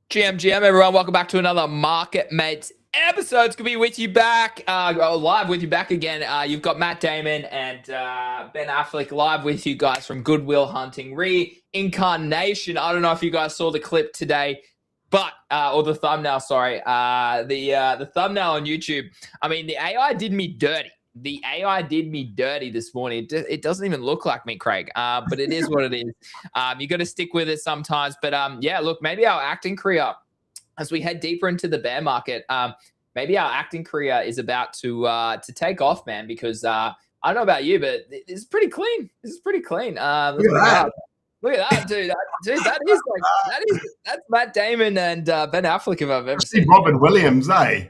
GM, everyone. Welcome back to another Market Mates episode. It's going to be with you back, live with you back again. You've got Matt Damon and Ben Affleck live with you guys from Goodwill Hunting Reincarnation. I don't know if you guys saw the clip today, but or the thumbnail, sorry. The thumbnail on YouTube. I mean, the AI did me dirty. The AI did me dirty this morning. It doesn't even look like me, Craig, but it is what it is. You got to stick with it sometimes. But yeah, look, maybe our acting career, as we head deeper into the bear market, maybe our acting career is about to take off, man, because I don't know about you, but it's pretty clean. This is pretty clean. Look at that, dude. That's Matt Damon and Ben Affleck, if I've ever seen. Robin Williams,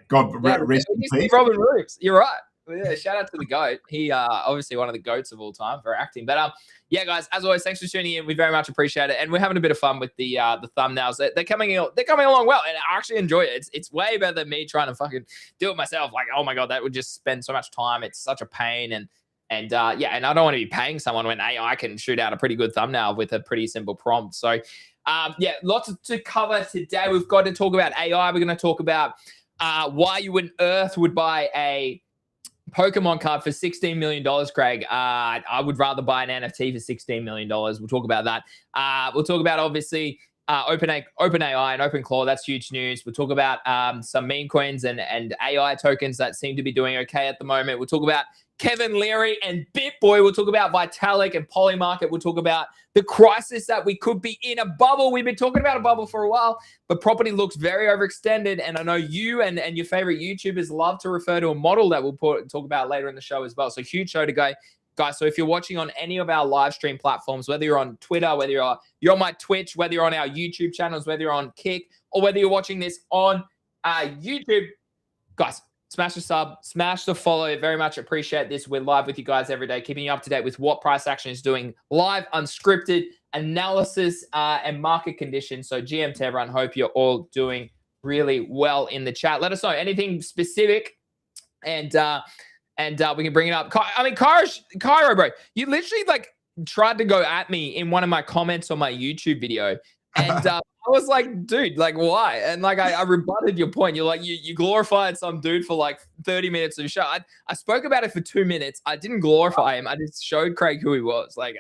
God rest in peace. Robin Williams, you're right. Yeah, shout out to the GOAT. He obviously one of the GOATs of all time for acting. But yeah, guys, as always, thanks for tuning in. We very much appreciate it, and we're having a bit of fun with the thumbnails. They're coming along well, and I actually enjoy it. It's way better than me trying to fucking do it myself. Like, oh my god, that would just spend so much time. It's such a pain, and yeah, and I don't want to be paying someone when AI can shoot out a pretty good thumbnail with a pretty simple prompt. So yeah, lots to cover today. We've got to talk about AI. We're going to talk about why you on earth would buy a Pokémon card for $16 million, Craig. I would rather buy an NFT for $16 million. We'll talk about that. We'll talk about, obviously, OpenAI and OpenClaw. That's huge news. We'll talk about some meme coins and AI tokens that seem to be doing okay at the moment. We'll talk about Kevin Leary and BitBoy. We'll talk about Vitalik and Polymarket. We'll talk about the crisis that we could be in, a bubble. We've been talking about a bubble for a while, but property looks very overextended. And I know you and your favorite YouTubers love to refer to a model that we'll talk about later in the show as well. So huge show to go, guys. So if you're watching on any of our live stream platforms, whether you're on Twitter, whether you're on my Twitch, whether you're on our YouTube channels, whether you're on Kick, or whether you're watching this on YouTube, guys, smash the sub, smash the follow. Very much appreciate this. We're live with you guys every day, keeping you up to date with what price action is doing, live, unscripted analysis and market conditions. So GM to everyone, hope you're all doing really well in the chat. Let us know anything specific, and we can bring it up. I mean, Cairo, bro, you literally like tried to go at me in one of my comments on my YouTube video. And I was like, dude, like, why? And like, I rebutted your point. You're like, you glorified some dude for like 30 minutes of the show. I spoke about it for 2 minutes. I didn't glorify him. I just showed Craig who he was. Like,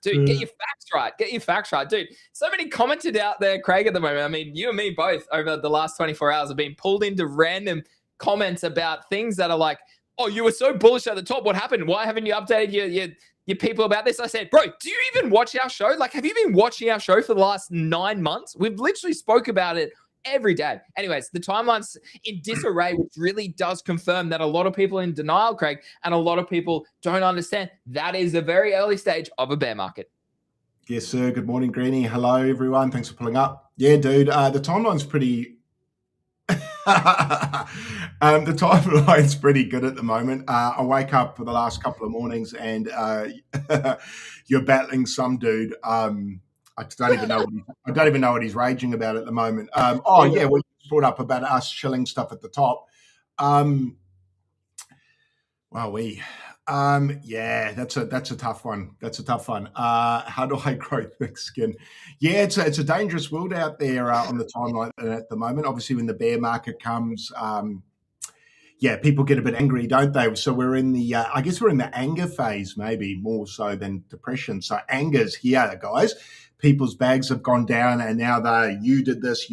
dude, get your facts right. Get your facts right, dude. So many commenters out there, Craig, at the moment. I mean, you and me both over the last 24 hours have been pulled into random comments about things that are like, oh, you were so bullish at the top. What happened? Why haven't you updated your people about this? I said, bro, do you even watch our show? Like, have you been watching our show for the last 9 months? We've literally spoke about it every day. Anyways, the timeline's in disarray, which really does confirm that a lot of people are in denial, Craig, and a lot of people don't understand that is a very early stage of a bear market. Yes, sir. Good morning, Greenie. Hello, everyone. Thanks for pulling up. Yeah, dude, the timeline's pretty... the timeline's pretty good at the moment. I wake up for the last couple of mornings and you're battling some dude. I don't even know what he's raging about at the moment. Oh yeah, we brought up about us shilling stuff at the top. Yeah, that's a tough one. That's a tough one. How do I grow thick skin? Yeah, it's a dangerous world out there on the timeline at the moment. Obviously, when the bear market comes, yeah, people get a bit angry, don't they? So we're in the, I guess we're in the anger phase, maybe more so than depression. So anger's here, guys. People's bags have gone down, and now you did this,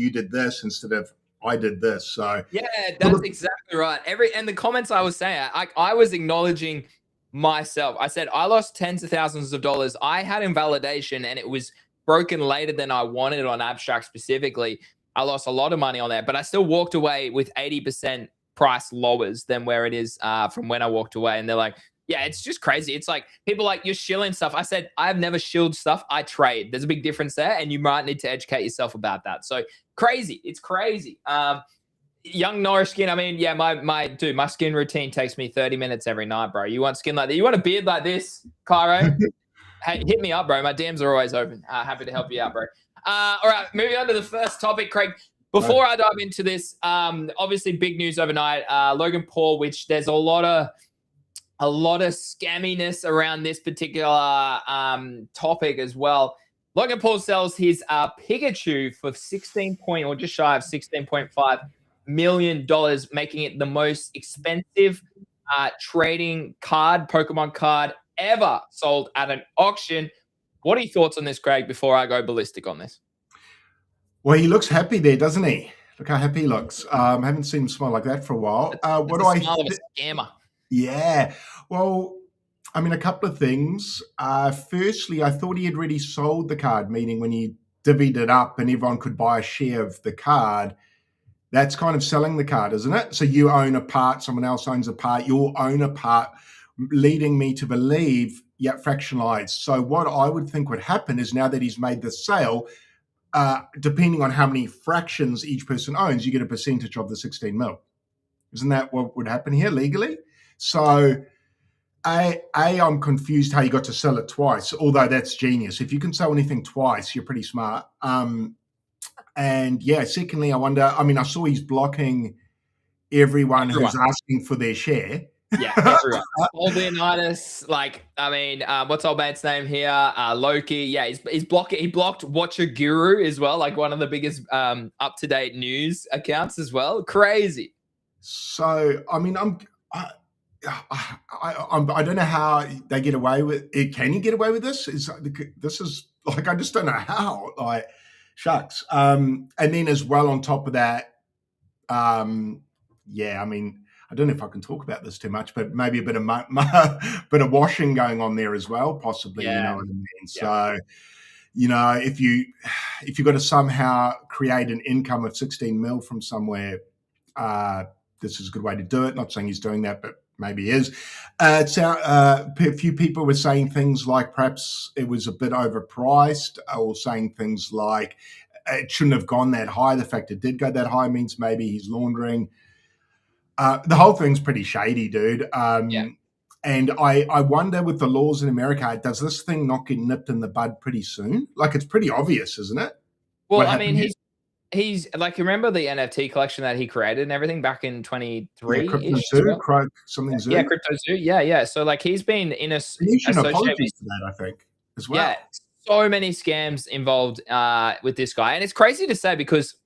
instead of I did this. So yeah, that's exactly right. And the comments I was saying, I was acknowledging myself. I said I lost tens of thousands of dollars. I had invalidation, and it was broken later than I wanted on Abstract specifically. I lost a lot of money on that, but I still walked away with 80% price lowers than where it is from when I walked away. And they're like, yeah, it's just crazy. It's like people like, you're shilling stuff. I said, I've never shilled stuff. I trade. There's a big difference there, and you might need to educate yourself about that. So crazy. It's crazy. Young Norris skin. I mean, yeah, my skin routine takes me 30 minutes every night, bro. You want skin like that? You want a beard like this, Cairo? Hey, hit me up, bro. My DMs are always open. Happy to help you out, bro. All right, moving on to the first topic, Craig. Before I dive into this, obviously big news overnight. Logan Paul, which there's a lot of scamminess around this particular topic as well. Logan Paul sells his Pikachu for 16 point or just shy of $16.5 million, making it the most expensive trading card, Pokemon card ever sold at an auction. What are your thoughts on this, Craig, before I go ballistic on this? Well, he looks happy there, doesn't he? Look how happy he looks. Haven't seen him smile like that for a while. What do I smile of a scammer. Yeah. Well, I mean, a couple of things. Firstly, I thought he had already sold the card, meaning when he divvied it up and everyone could buy a share of the card, that's kind of selling the card, isn't it? So you own a part, someone else owns a part, you'll own a part, leading me to believe, yeah, fractionalized. So what I would think would happen is now that he's made the sale, depending on how many fractions each person owns, you get a percentage of the 16 mil. Isn't that what would happen here legally? So I'm confused how you got to sell it twice, although that's genius. If you can sell anything twice, you're pretty smart. And yeah, secondly, I wonder, I mean, I saw he's blocking everyone who's asking for their share. Yeah, everyone. Old Leonidas, like, I mean, what's old man's name here? Loki. Yeah, he's blocking. He blocked Watcher Guru as well, like one of the biggest up-to-date news accounts as well. Crazy. So, I mean, I don't know how they get away with it. Can you get away with this? This is like, I just don't know how. Like, shucks. And then as well on top of that, yeah, I mean, I don't know if I can talk about this too much, but maybe a bit of washing going on there as well, possibly. Yeah. You know what I mean? Yeah. So, you know, if you've got to somehow create an income of 16 mil from somewhere, this is a good way to do it. Not saying he's doing that, but maybe he is. A few people were saying things like perhaps it was a bit overpriced, or saying things like it shouldn't have gone that high. The fact it did go that high means maybe he's laundering. The whole thing's pretty shady, dude. Yeah. And I wonder, with the laws in America, does this thing not get nipped in the bud pretty soon? Like, it's pretty obvious, isn't it? Well, I mean, he's like, remember the NFT collection that he created and everything back in 23? Yeah, Crypto Zoo, something Zoo. Yeah, Crypto Zoo. Yeah. So like, he's been in apologies to that, I think, as well. Yeah, so many scams involved with this guy. And it's crazy to say, because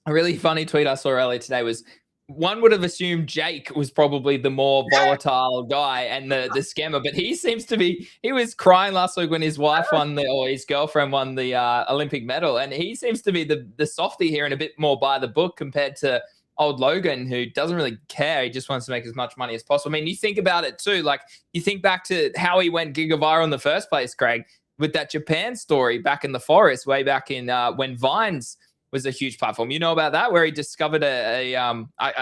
a really funny tweet I saw earlier today was, one would have assumed Jake was probably the more volatile guy and the scammer, but he seems to be. He was crying last week when his wife won or his girlfriend won the Olympic medal, and he seems to be the softy here and a bit more by the book compared to old Logan, who doesn't really care. He just wants to make as much money as possible. I mean, you think about it too. Like, you think back to how he went gigaviral in the first place, Craig, with that Japan story back in the forest, way back in when Vines was a huge platform. You know about that, where he discovered I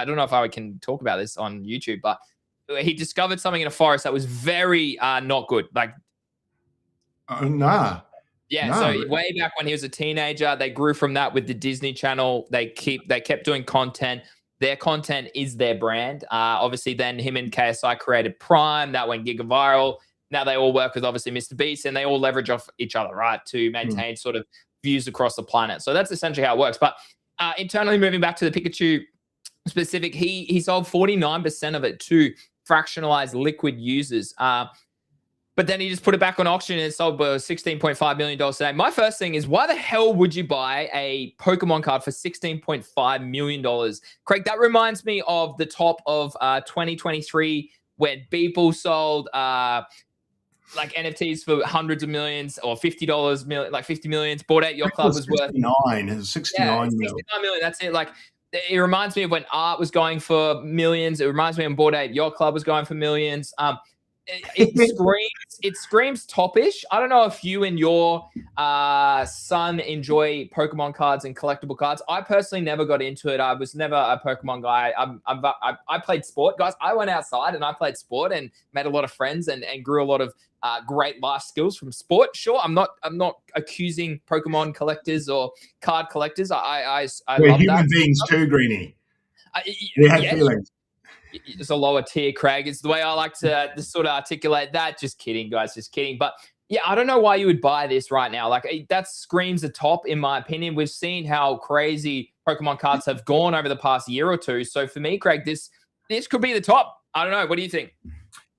don't know if I can talk about this on YouTube, but he discovered something in a forest that was very not good. Like, nah. Yeah, no. So way back when he was a teenager, they grew from that with the Disney Channel. They kept doing content. Their content is their brand. Obviously, then him and KSI created Prime. That went gigaviral. Now they all work with obviously Mr. Beast, and they all leverage off each other, right, to maintain sort of views across the planet. So that's essentially how it works. But internally, moving back to the Pikachu specific, he sold 49% of it to fractionalized liquid users. But then he just put it back on auction and it sold for $16.5 million today. My first thing is, why the hell would you buy a Pokemon card for $16.5 million? Craig, that reminds me of the top of 2023 when people sold like NFTs for hundreds of millions or $50 like 50 millions. Bored Ape Yacht Club was worth 69. It was 69 million. That's it. Like, it reminds me of when art was going for millions. It reminds me when Bored Ape Yacht Club was going for millions. It screams top-ish. I don't know if you and your son enjoy Pokemon cards and collectible cards. I personally never got into it. I was never a Pokemon guy. I played sport, guys. I went outside and I played sport and made a lot of friends and grew a lot of great life skills from sport. Sure, I'm not accusing Pokemon collectors or card collectors. I We're love human that. beings too, Greenie. We have feelings. It's a lower tier, Craig. It's the way I like to sort of articulate that. Just kidding, guys. Just kidding. But yeah, I don't know why you would buy this right now. Like, that screams the top, in my opinion. We've seen how crazy Pokemon cards have gone over the past year or two. So for me, Craig, this could be the top. I don't know. What do you think?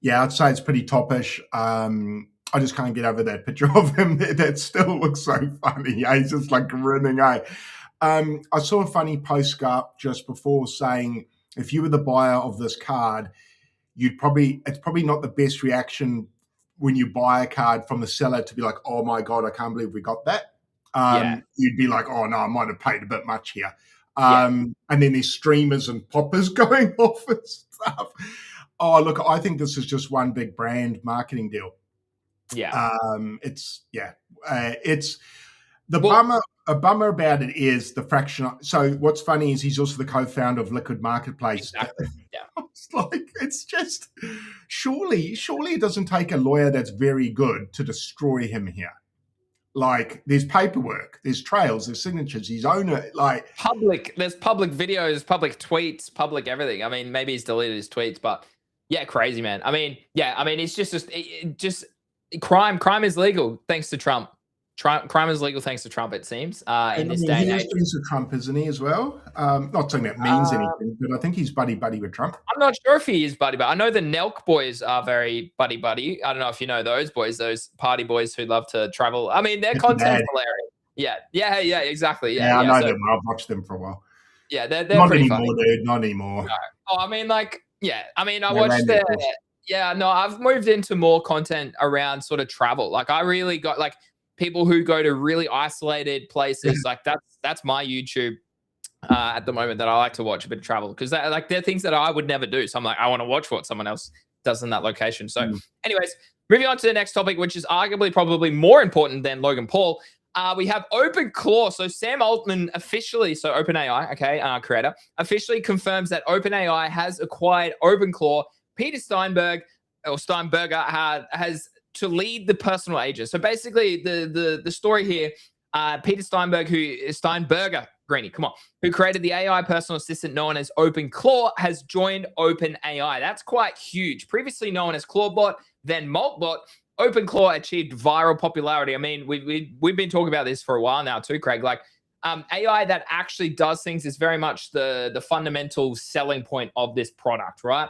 Yeah, I'd say it's pretty top-ish. I just can't get over that picture of him. That still looks so funny. Yeah, he's just like grinning. I saw a funny post go up just before saying if you were the buyer of this card, it's probably not the best reaction when you buy a card from the seller to be like, oh my God, I can't believe we got that. You'd be like, oh no, I might have paid a bit much here. And then there's streamers and poppers going off and stuff. Oh, look, I think this is just one big brand marketing deal. It's the bummer. A bummer about it is the fraction. So what's funny is he's also the co-founder of Liquid Marketplace. Exactly. Yeah. It's just surely it doesn't take a lawyer that's very good to destroy him here. Like there's paperwork, there's trails, there's signatures. He's owner like there's public videos, public tweets, public everything. I mean, maybe he's deleted his tweets, but yeah, crazy man. I mean, it's just crime. Crime is legal thanks to Trump. Crime is legal thanks to Trump, it seems, in this day and age. He's friends with Trump, isn't he, as well? Not saying that means anything, but I think he's buddy with Trump. I'm not sure if he is buddy. I know the Nelk boys are very buddy. I don't know if you know those boys, those party boys who love to travel. I mean, their content's hilarious. Yeah, exactly. Yeah, I know them. I've watched them for a while. Yeah, they're not pretty anymore, funny. Dude. Not anymore. No. Oh, I mean, I watched their. Yeah, no, I've moved into more content around sort of travel. Like, I really got like people who go to really isolated places. Like that's my YouTube at the moment that I like to watch a bit of travel because they're things that I would never do. So I'm like, I want to watch what someone else does in that location. So anyways, moving on to the next topic, which is arguably probably more important than Logan Paul. We have OpenClaw. So Sam Altman officially, so OpenAI, creator, officially confirms that OpenAI has acquired OpenClaw. Peter Steinberger has to lead the personal agent. So basically, the story here, Peter Steinberger, Greeny, come on, who created the AI personal assistant known as OpenClaw, has joined OpenAI. That's quite huge. Previously known as Clawbot, then Maltbot, OpenClaw achieved viral popularity. I mean, we've been talking about this for a while now too, Craig. Like AI that actually does things is very much the fundamental selling point of this product, right?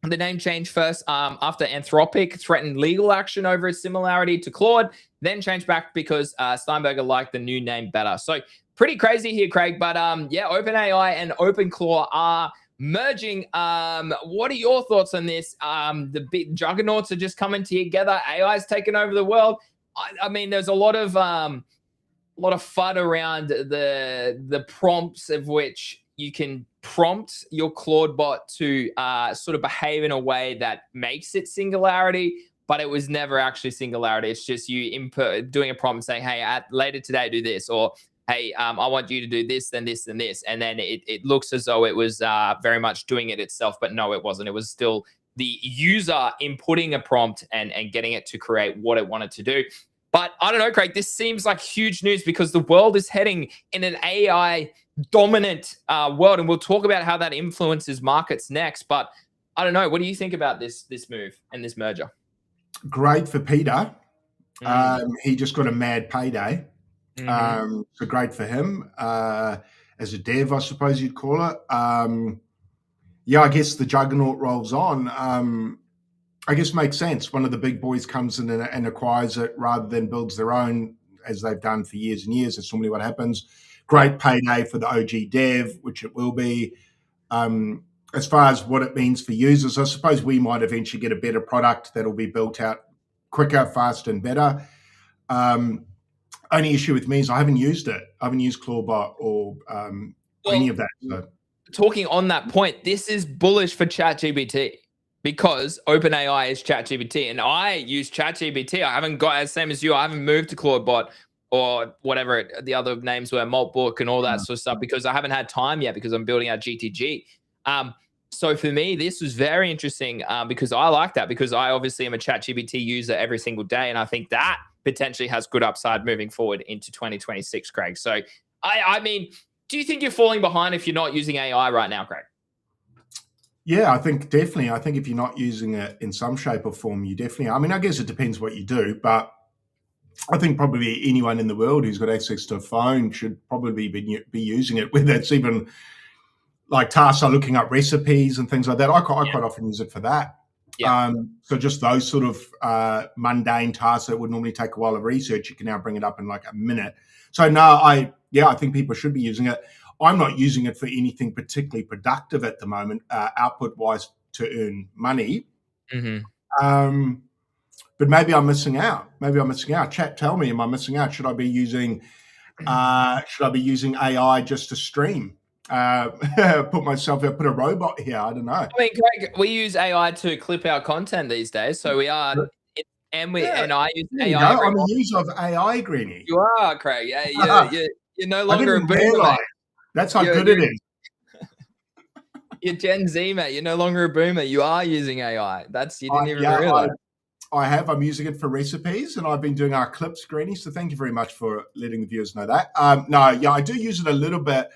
The name changed first after Anthropic threatened legal action over its similarity to Claude, then changed back because Steinberger liked the new name better. So pretty crazy here, Craig. But OpenAI and OpenClaw are merging. What are your thoughts on this? The big juggernauts are just coming together. AI's taking over the world. I mean, there's a lot of FUD around the prompts of which you can prompt your Claude bot to sort of behave in a way that makes it Singularity, but it was never actually Singularity. It's just you doing a prompt saying, hey, later today, do this, or hey, I want you to do this, then this, then this. And then it looks as though it was very much doing it itself, but no, it wasn't. It was still the user inputting a prompt and getting it to create what it wanted to do. But I don't know, Craig, this seems like huge news because the world is heading in an AI dominant world, and we'll talk about how that influences markets next. But I don't know, what do you think about this move and this merger? Great for Peter. He just got a mad payday. So great for him as a dev, I suppose you'd call it. I guess the juggernaut rolls on. I guess makes sense. One of the big boys comes in and acquires it rather than builds their own, as they've done for years and years. That's normally what happens. Great payday for the OG dev, which it will be. As far as what it means for users, I suppose we might eventually get a better product that'll be built out quicker, faster, and better. Only issue with me is I haven't used it. I haven't used Clawbot or any of that. So. Talking on that point, this is bullish for ChatGPT because OpenAI is ChatGPT, and I use ChatGPT. I haven't got as same as you. I haven't moved to Clawbot or whatever the other names were, Maltbook and all that sort of stuff, because I haven't had time yet because I'm building out GTG. So for me, this was very interesting because I like that, because I obviously am a ChatGPT user every single day, and I think that potentially has good upside moving forward into 2026, Craig. So, I mean, do you think you're falling behind if you're not using AI right now, Craig? Yeah, I think definitely. I think if you're not using it in some shape or form, you definitely. I mean, I guess it depends what you do, but I think probably anyone in the world who's got access to a phone should probably be using it, whether it's even like tasks are looking up recipes and things like that. I quite often use it for that. Yeah. So just those sort of mundane tasks that would normally take a while of research, you can now bring it up in like a minute. So no, I think people should be using it. I'm not using it for anything particularly productive at the moment, output wise, to earn money. But maybe I'm missing out. Chat, tell me, am I missing out? Should I be using AI just to stream? Put a robot here. I don't know. I mean, Craig, we use AI to clip our content these days, so we are, and I use AI. I'm a user of AI, Greenie. You are, Craig. Yeah, you're no longer a boomer, mate. That's how good it is. You're Gen Z, mate. You're no longer a boomer. You are using AI. You didn't even realize. I'm using it for recipes, and I've been doing our clips, Greenie. So thank you very much for letting the viewers know that. I do use it a little bit.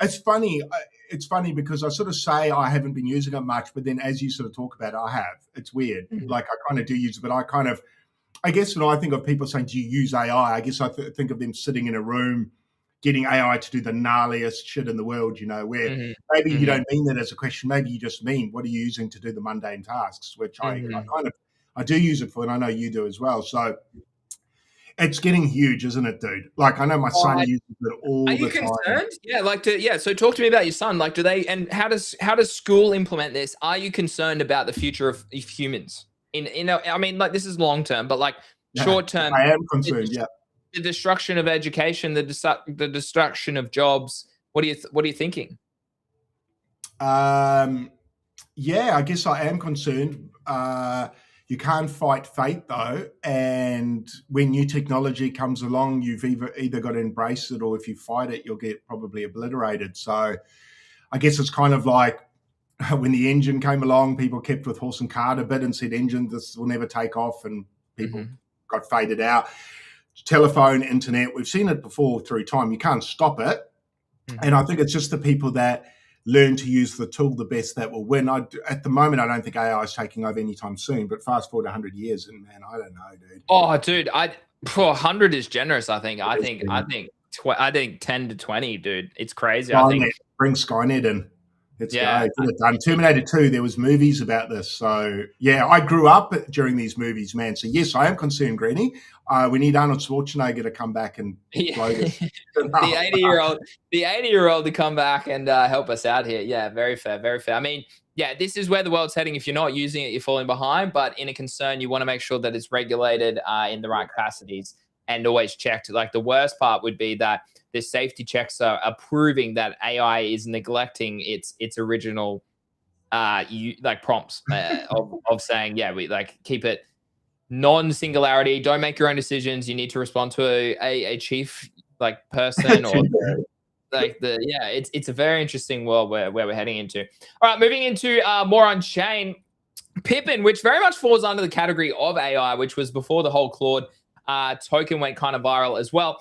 It's funny. It's funny because I sort of say I haven't been using it much, but then as you sort of talk about it, I have. It's weird. Like I kind of do use it, but I guess when I think of people saying, do you use AI? I guess I think of them sitting in a room getting AI to do the gnarliest shit in the world, where maybe you don't mean that as a question. Maybe you just mean, what are you using to do the mundane tasks, which I do use it for, and I know you do as well. So it's getting huge, isn't it, dude? Like I know my son uses it all the time. Are you concerned? Yeah, so talk to me about your son. Like, how does school implement this? Are you concerned about the future of humans? I mean, like this is long term, but like short term, I am concerned. The destruction of education, the destruction of jobs. What are you thinking? I guess I am concerned. You can't fight fate though, and when new technology comes along, you've either got to embrace it, or if you fight it, you'll get probably obliterated. So I guess it's kind of like when the engine came along, people kept with horse and cart a bit and said, this will never take off, and people got faded out. Telephone, internet, we've seen it before through time. You can't stop it. And I think it's just the people that learn to use the tool the best that will win. At the moment, I don't think AI is taking over anytime soon, but fast forward 100 years and man, I don't know, dude. Oh, dude, 100 is generous. I think 10 to 20, dude. It's crazy. I think bring Skynet in. Let's go. Get it done. Terminator 2, there was movies about this. So, I grew up during these movies, man. So, yes, I am concerned, Greenie. We need Arnold Schwarzenegger to come back and blow this. the 80-year-old to come back and help us out here. Yeah, very fair, very fair. I mean, this is where the world's heading. If you're not using it, you're falling behind. But in a concern, you want to make sure that it's regulated in the right capacities and always checked. Like the worst part would be that the safety checks are proving that AI is neglecting its original prompts of saying, we keep it non-singularity. Don't make your own decisions. You need to respond to a chief person or it's a very interesting world where we're heading into. All right, moving into more on chain. Pippin, which very much falls under the category of AI, which was before the whole Claude token went kind of viral as well.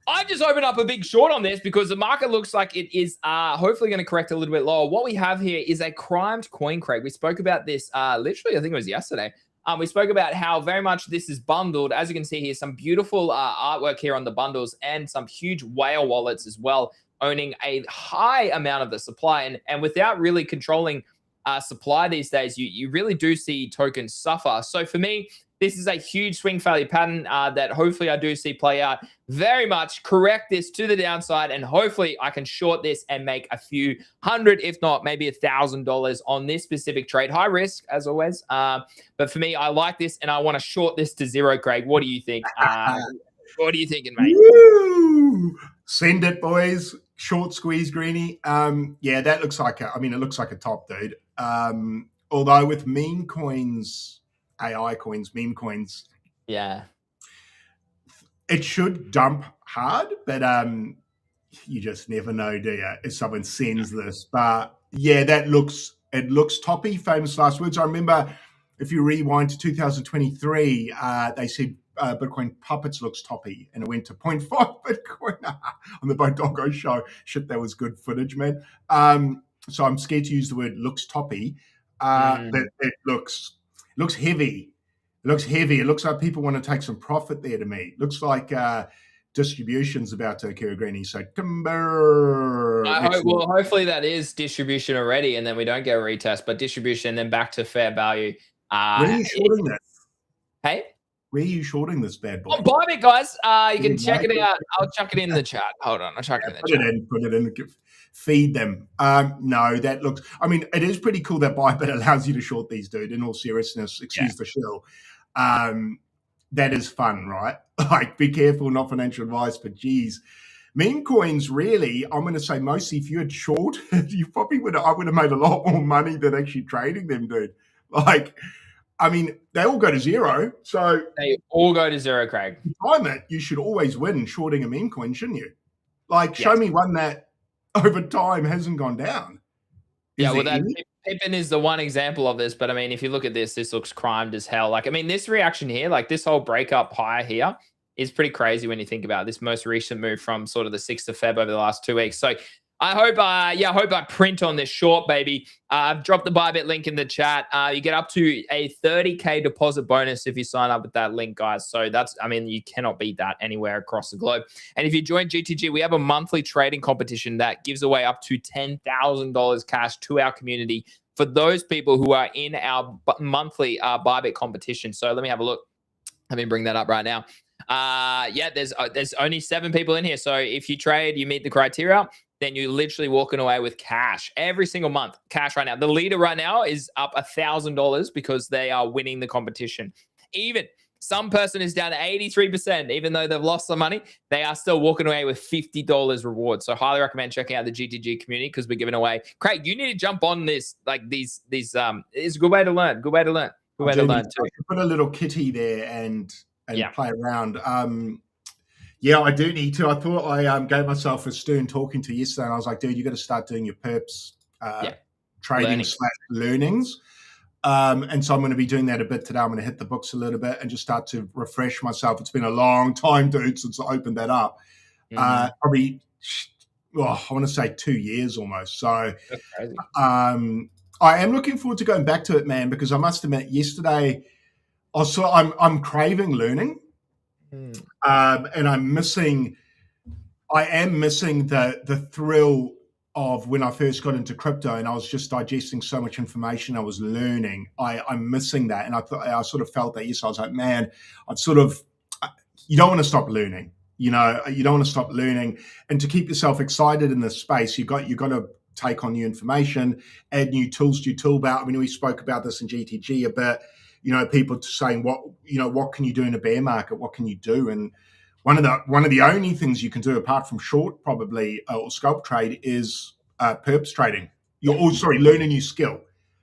I've just opened up a big short on this because the market looks like it is hopefully going to correct a little bit lower. What we have here is a crimed coin, Craig. We spoke about this literally, I think it was yesterday. We spoke about how very much this is bundled. As you can see here, some beautiful artwork here on the bundles and some huge whale wallets as well, owning a high amount of the supply. And without really controlling supply these days, you really do see tokens suffer. So for me, this is a huge swing failure pattern that hopefully I do see play out very much, correct this to the downside, and hopefully I can short this and make a few hundred, if not maybe $1,000 on this specific trade. High risk, as always. But for me, I like this, and I want to short this to zero, Craig. What do you think? What are you thinking, mate? Woo! Send it, boys. Short squeeze, Greenie. That looks like it looks like a top, dude. Although with meme coins, AI coins, meme coins. Yeah. It should dump hard, but you just never know, do you, if someone sends this. But it looks toppy, famous last words. I remember if you rewind to 2023, they said Bitcoin Puppets looks toppy, and it went to 0.5 Bitcoin on the Bodongo show. Shit, that was good footage, man. So I'm scared to use the word looks toppy, but it looks heavy. It looks heavy. It looks like people want to take some profit there to me. It looks like distribution's about to occur, Greenie. So timber. Hopefully that is distribution already, and then we don't get a retest, but distribution, then back to fair value. Where are you shorting this? Hey? Where are you shorting this bad boy? On Bybit, guys. You can check it out. I'll chuck it in the chat. Hold on. I'll chuck it in the chat. Put it in. Feed them. No, that looks. I mean, it is pretty cool that Bybit allows you to short these, dude. In all seriousness, excuse the shill. That is fun, right? Like, be careful, not financial advice, but geez. Meme coins, really, I'm going to say mostly if you had shorted, you probably would have, I would have made a lot more money than actually trading them, dude. Like, I mean, they all go to zero. So they all go to zero, Craig. Time it, you should always win shorting a meme coin, shouldn't you? Like, show me one that over time hasn't gone down. Pippin is the one example of this, but I mean, if you look at this looks crimed as hell. Like, I mean, this reaction here, like this whole breakup high here is pretty crazy when you think about it. This most recent move from sort of the 6th of Feb over the last 2 weeks. So I hope I print on this short, baby. I've dropped the Bybit link in the chat. You get up to a 30K deposit bonus if you sign up with that link, guys. So that's, I mean, you cannot beat that anywhere across the globe. And if you join GTG, we have a monthly trading competition that gives away up to $10,000 cash to our community for those people who are in our monthly Bybit competition. So let me have a look. Let me bring that up right now. There's only 7 people in here. So if you trade, you meet the criteria, then you're literally walking away with cash every single month. Cash right now. The leader right now is up $1,000 because they are winning the competition. Even some person is down to 83%, even though they've lost some money, they are still walking away with $50 reward. So highly recommend checking out the GTG community because we're giving away. Craig, you need to jump on this. Like these it's a good way to learn. Good way to learn. Good way to learn too. Put a little kitty there and play around. Yeah, I do need to. I thought I gave myself a stern talking to yesterday, and I was like, dude, you got to start doing your perps trading / learnings. And so I'm going to be doing that a bit today. I'm going to hit the books a little bit and just start to refresh myself. It's been a long time, dude, since I opened that up. Probably, I want to say 2 years almost. So that's crazy. I am looking forward to going back to it, man, because I must admit yesterday, I'm craving learning. And I am missing the thrill of when I first got into crypto and I was just digesting so much information I was learning. I'm missing that. And I sort of felt that, yes, I was like, man, you don't want to stop learning. You know, you don't want to stop learning. And to keep yourself excited in this space, you got to take on new information, add new tools to your tool belt. I mean, we spoke about this in GTG a bit. You know, people saying, what can you do in a bear market? What can you do? And one of the only things you can do apart from short probably or scalp trade is perps trading. Learn a new skill,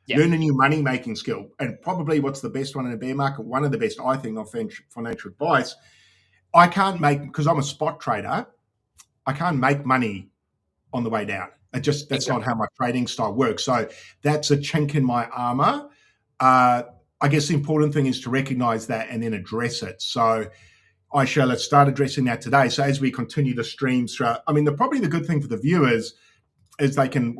learn a new money making skill. And probably what's the best one in a bear market? One of the best, I think, of financial advice. I can't because I'm a spot trader. I can't make money on the way down. That's not how my trading style works. So that's a chink in my armor. I guess the important thing is to recognize that and then address it. So I shall start addressing that today. So as we continue to stream throughout, I mean, probably the good thing for the viewers is I can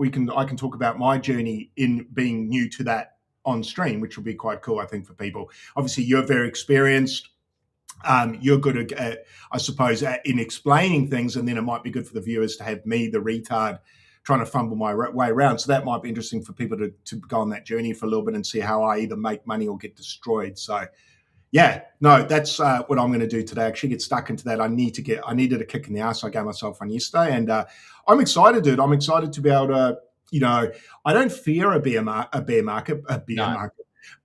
talk about my journey in being new to that on stream, which will be quite cool, I think, for people. Obviously, you're very experienced. You're good at, I suppose, in explaining things, and then it might be good for the viewers to have me, the retard, trying to fumble my way around. So that might be interesting for people to go on that journey for a little bit and see how I either make money or get destroyed. So that's what I'm going to do today. Actually get stuck into that. I needed a kick in the ass. I gave myself one yesterday, and I'm excited, dude. I'm excited to be able to, I don't fear a bear market,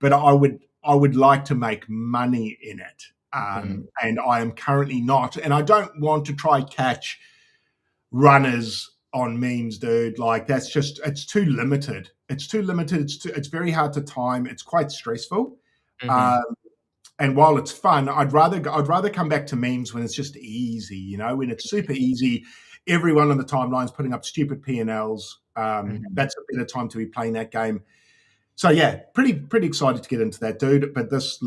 but I would like to make money in it. And I am currently not, and I don't want to try catch runners on memes, dude. Like it's too limited. It's very hard to time. It's quite stressful. And while it's fun, I'd rather come back to memes when it's just easy, when it's super easy. Everyone on the timeline's putting up stupid P&Ls. That's a better time to be playing that game. So yeah, pretty excited to get into that, dude. But just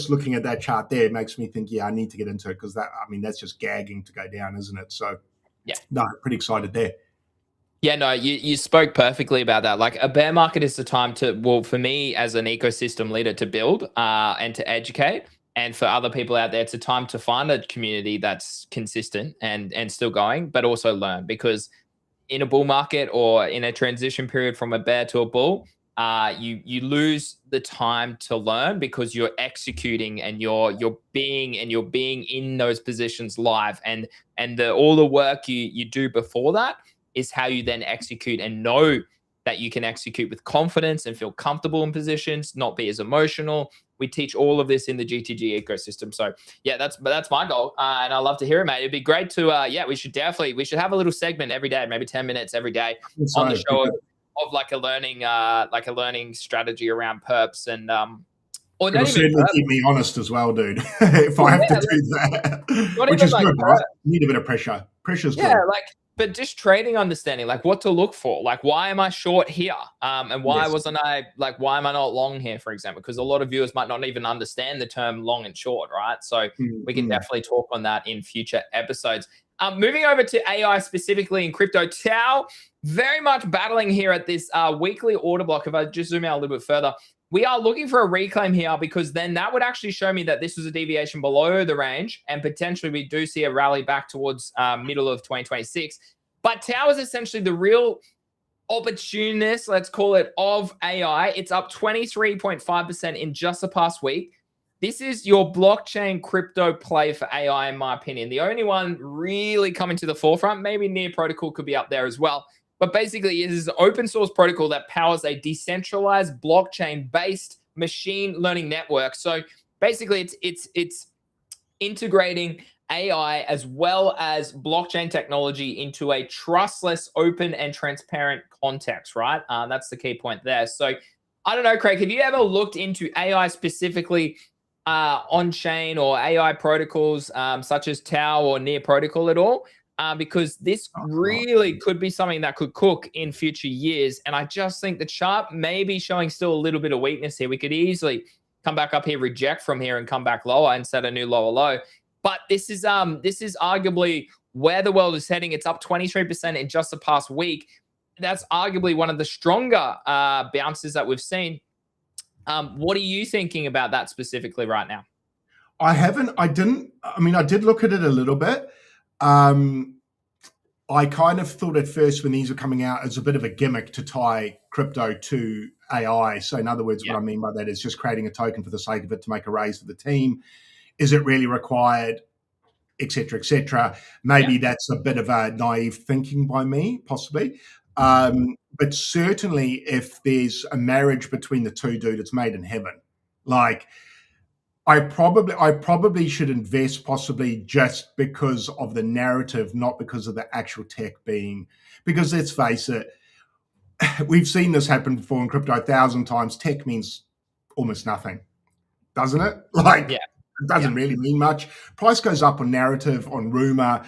looking at that chart there, it makes me think, I need to get into it because that's just gagging to go down, isn't it? So pretty excited there. Yeah, no, you spoke perfectly about that. Like a bear market is the time for me as an ecosystem leader to build and to educate. And for other people out there, it's a time to find a community that's consistent and still going, but also learn. Because in a bull market or in a transition period from a bear to a bull, you lose the time to learn because you're executing and you're being in those positions live, and all the work you do before that is how you then execute and know that you can execute with confidence and feel comfortable in positions, not be as emotional. We teach all of this in the GTG ecosystem. So yeah, that's my goal, and I love to hear it, mate. It'd be great to we should have a little segment every day, maybe 10 minutes every day on the show of like a learning strategy around perps and or It'll not even certainly perps. keep me honest as well, dude. If I have to do that, which is good, right? Need a bit of pressure. Pressure's good. But just trading understanding, like what to look for, like why am I short here, and why am I not long here, for example? Because a lot of viewers might not even understand the term long and short, right? So we can definitely talk on that in future episodes. Moving over to AI specifically in crypto, Tao very much battling here at this weekly order block. If I just zoom out a little bit further, we are looking for a reclaim here, because then that would actually show me that this was a deviation below the range, and potentially we do see a rally back towards middle of 2026. But Tao is essentially the real opportunist, let's call it, of AI. It's up 23.5% in just the past week. This is your blockchain crypto play for AI, in my opinion. The only one really coming to the forefront, maybe Near Protocol could be up there as well. But basically, it is an open source protocol that powers a decentralized blockchain-based machine learning network. So basically, it's integrating AI as well as blockchain technology into a trustless, open, and transparent context, right? That's the key point there. So I don't know, Craig, have you ever looked into AI specifically on-chain or AI protocols such as Tau or Near Protocol at all? Because this really could be something that could cook in future years. And I just think the chart may be showing still a little bit of weakness here. We could easily come back up here, reject from here, and come back lower and set a new lower low. But this is arguably where the world is heading. It's up 23% in just the past week. That's arguably one of the stronger bounces that we've seen. What are you thinking about that specifically right now? I did look at it a little bit. I kind of thought at first when these were coming out as a bit of a gimmick to tie crypto to AI. So in other words, what I mean by that is just creating a token for the sake of it to make a raise for the team. Is it really required, et cetera, et cetera? Maybe that's a bit of a naive thinking by me, possibly. But certainly if there's a marriage between the two, dude, it's made in heaven. Like, I probably should invest possibly just because of the narrative, not because of the actual tech being, because let's face it, we've seen this happen before in crypto 1,000 times. Tech means almost nothing, doesn't it? It doesn't really mean much. Price goes up on narrative, on rumor,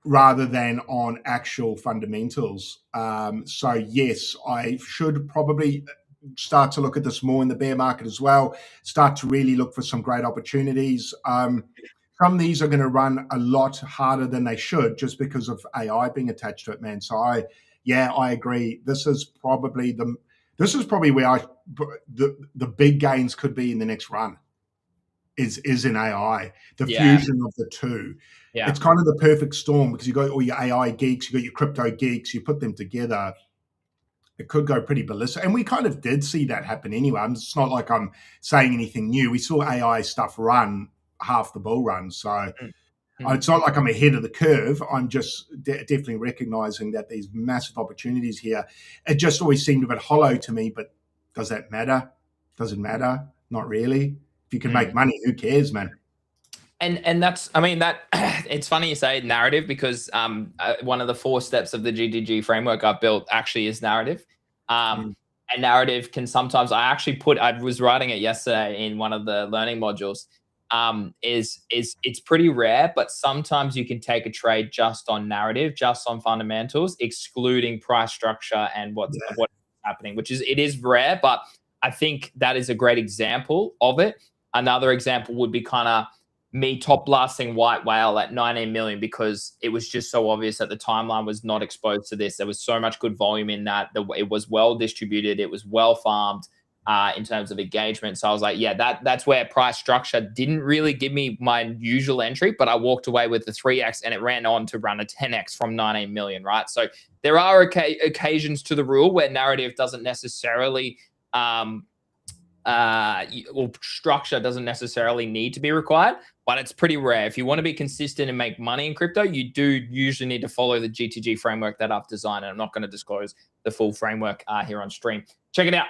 rather than on actual fundamentals. So yes, I should probably start to look at this more in the bear market as well, start to really look for some great opportunities. Some of these are going to run a lot harder than they should just because of AI being attached to it, man. So I agree. This is probably where the big gains could be in the next run is in AI, the fusion of the two. Yeah. It's kind of the perfect storm because you got all your AI geeks, you got your crypto geeks, you put them together, it could go pretty ballistic. And we kind of did see that happen anyway. It's not like I'm saying anything new. We saw AI stuff run half the bull run. So it's not like I'm ahead of the curve. I'm just definitely recognizing that there's massive opportunities here. It just always seemed a bit hollow to me, but does that matter? Does it matter? Not really. If you can make money, who cares, man? And that's, it's funny you say narrative because one of the 4 steps of the GTG framework I've built actually is narrative. And narrative can sometimes, I was writing it yesterday in one of the learning modules, it's pretty rare, but sometimes you can take a trade just on narrative, just on fundamentals, excluding price structure and what's happening, it is rare, but I think that is a great example of it. Another example would be kind of me top blasting White Whale at 19 million because it was just so obvious that the timeline was not exposed to this. There was so much good volume in that. It was well distributed. It was well farmed. in terms of engagement. So I was like, yeah, that's where price structure didn't really give me my usual entry, but I walked away with the 3x and it ran on to run a 10x from 19 million, right? So there are occasions to the rule where narrative doesn't necessarily or structure doesn't necessarily need to be required, but it's pretty rare. If you want to be consistent and make money in crypto, you do usually need to follow the GTG framework that I've designed. And I'm not going to disclose the full framework here on stream. Check it out.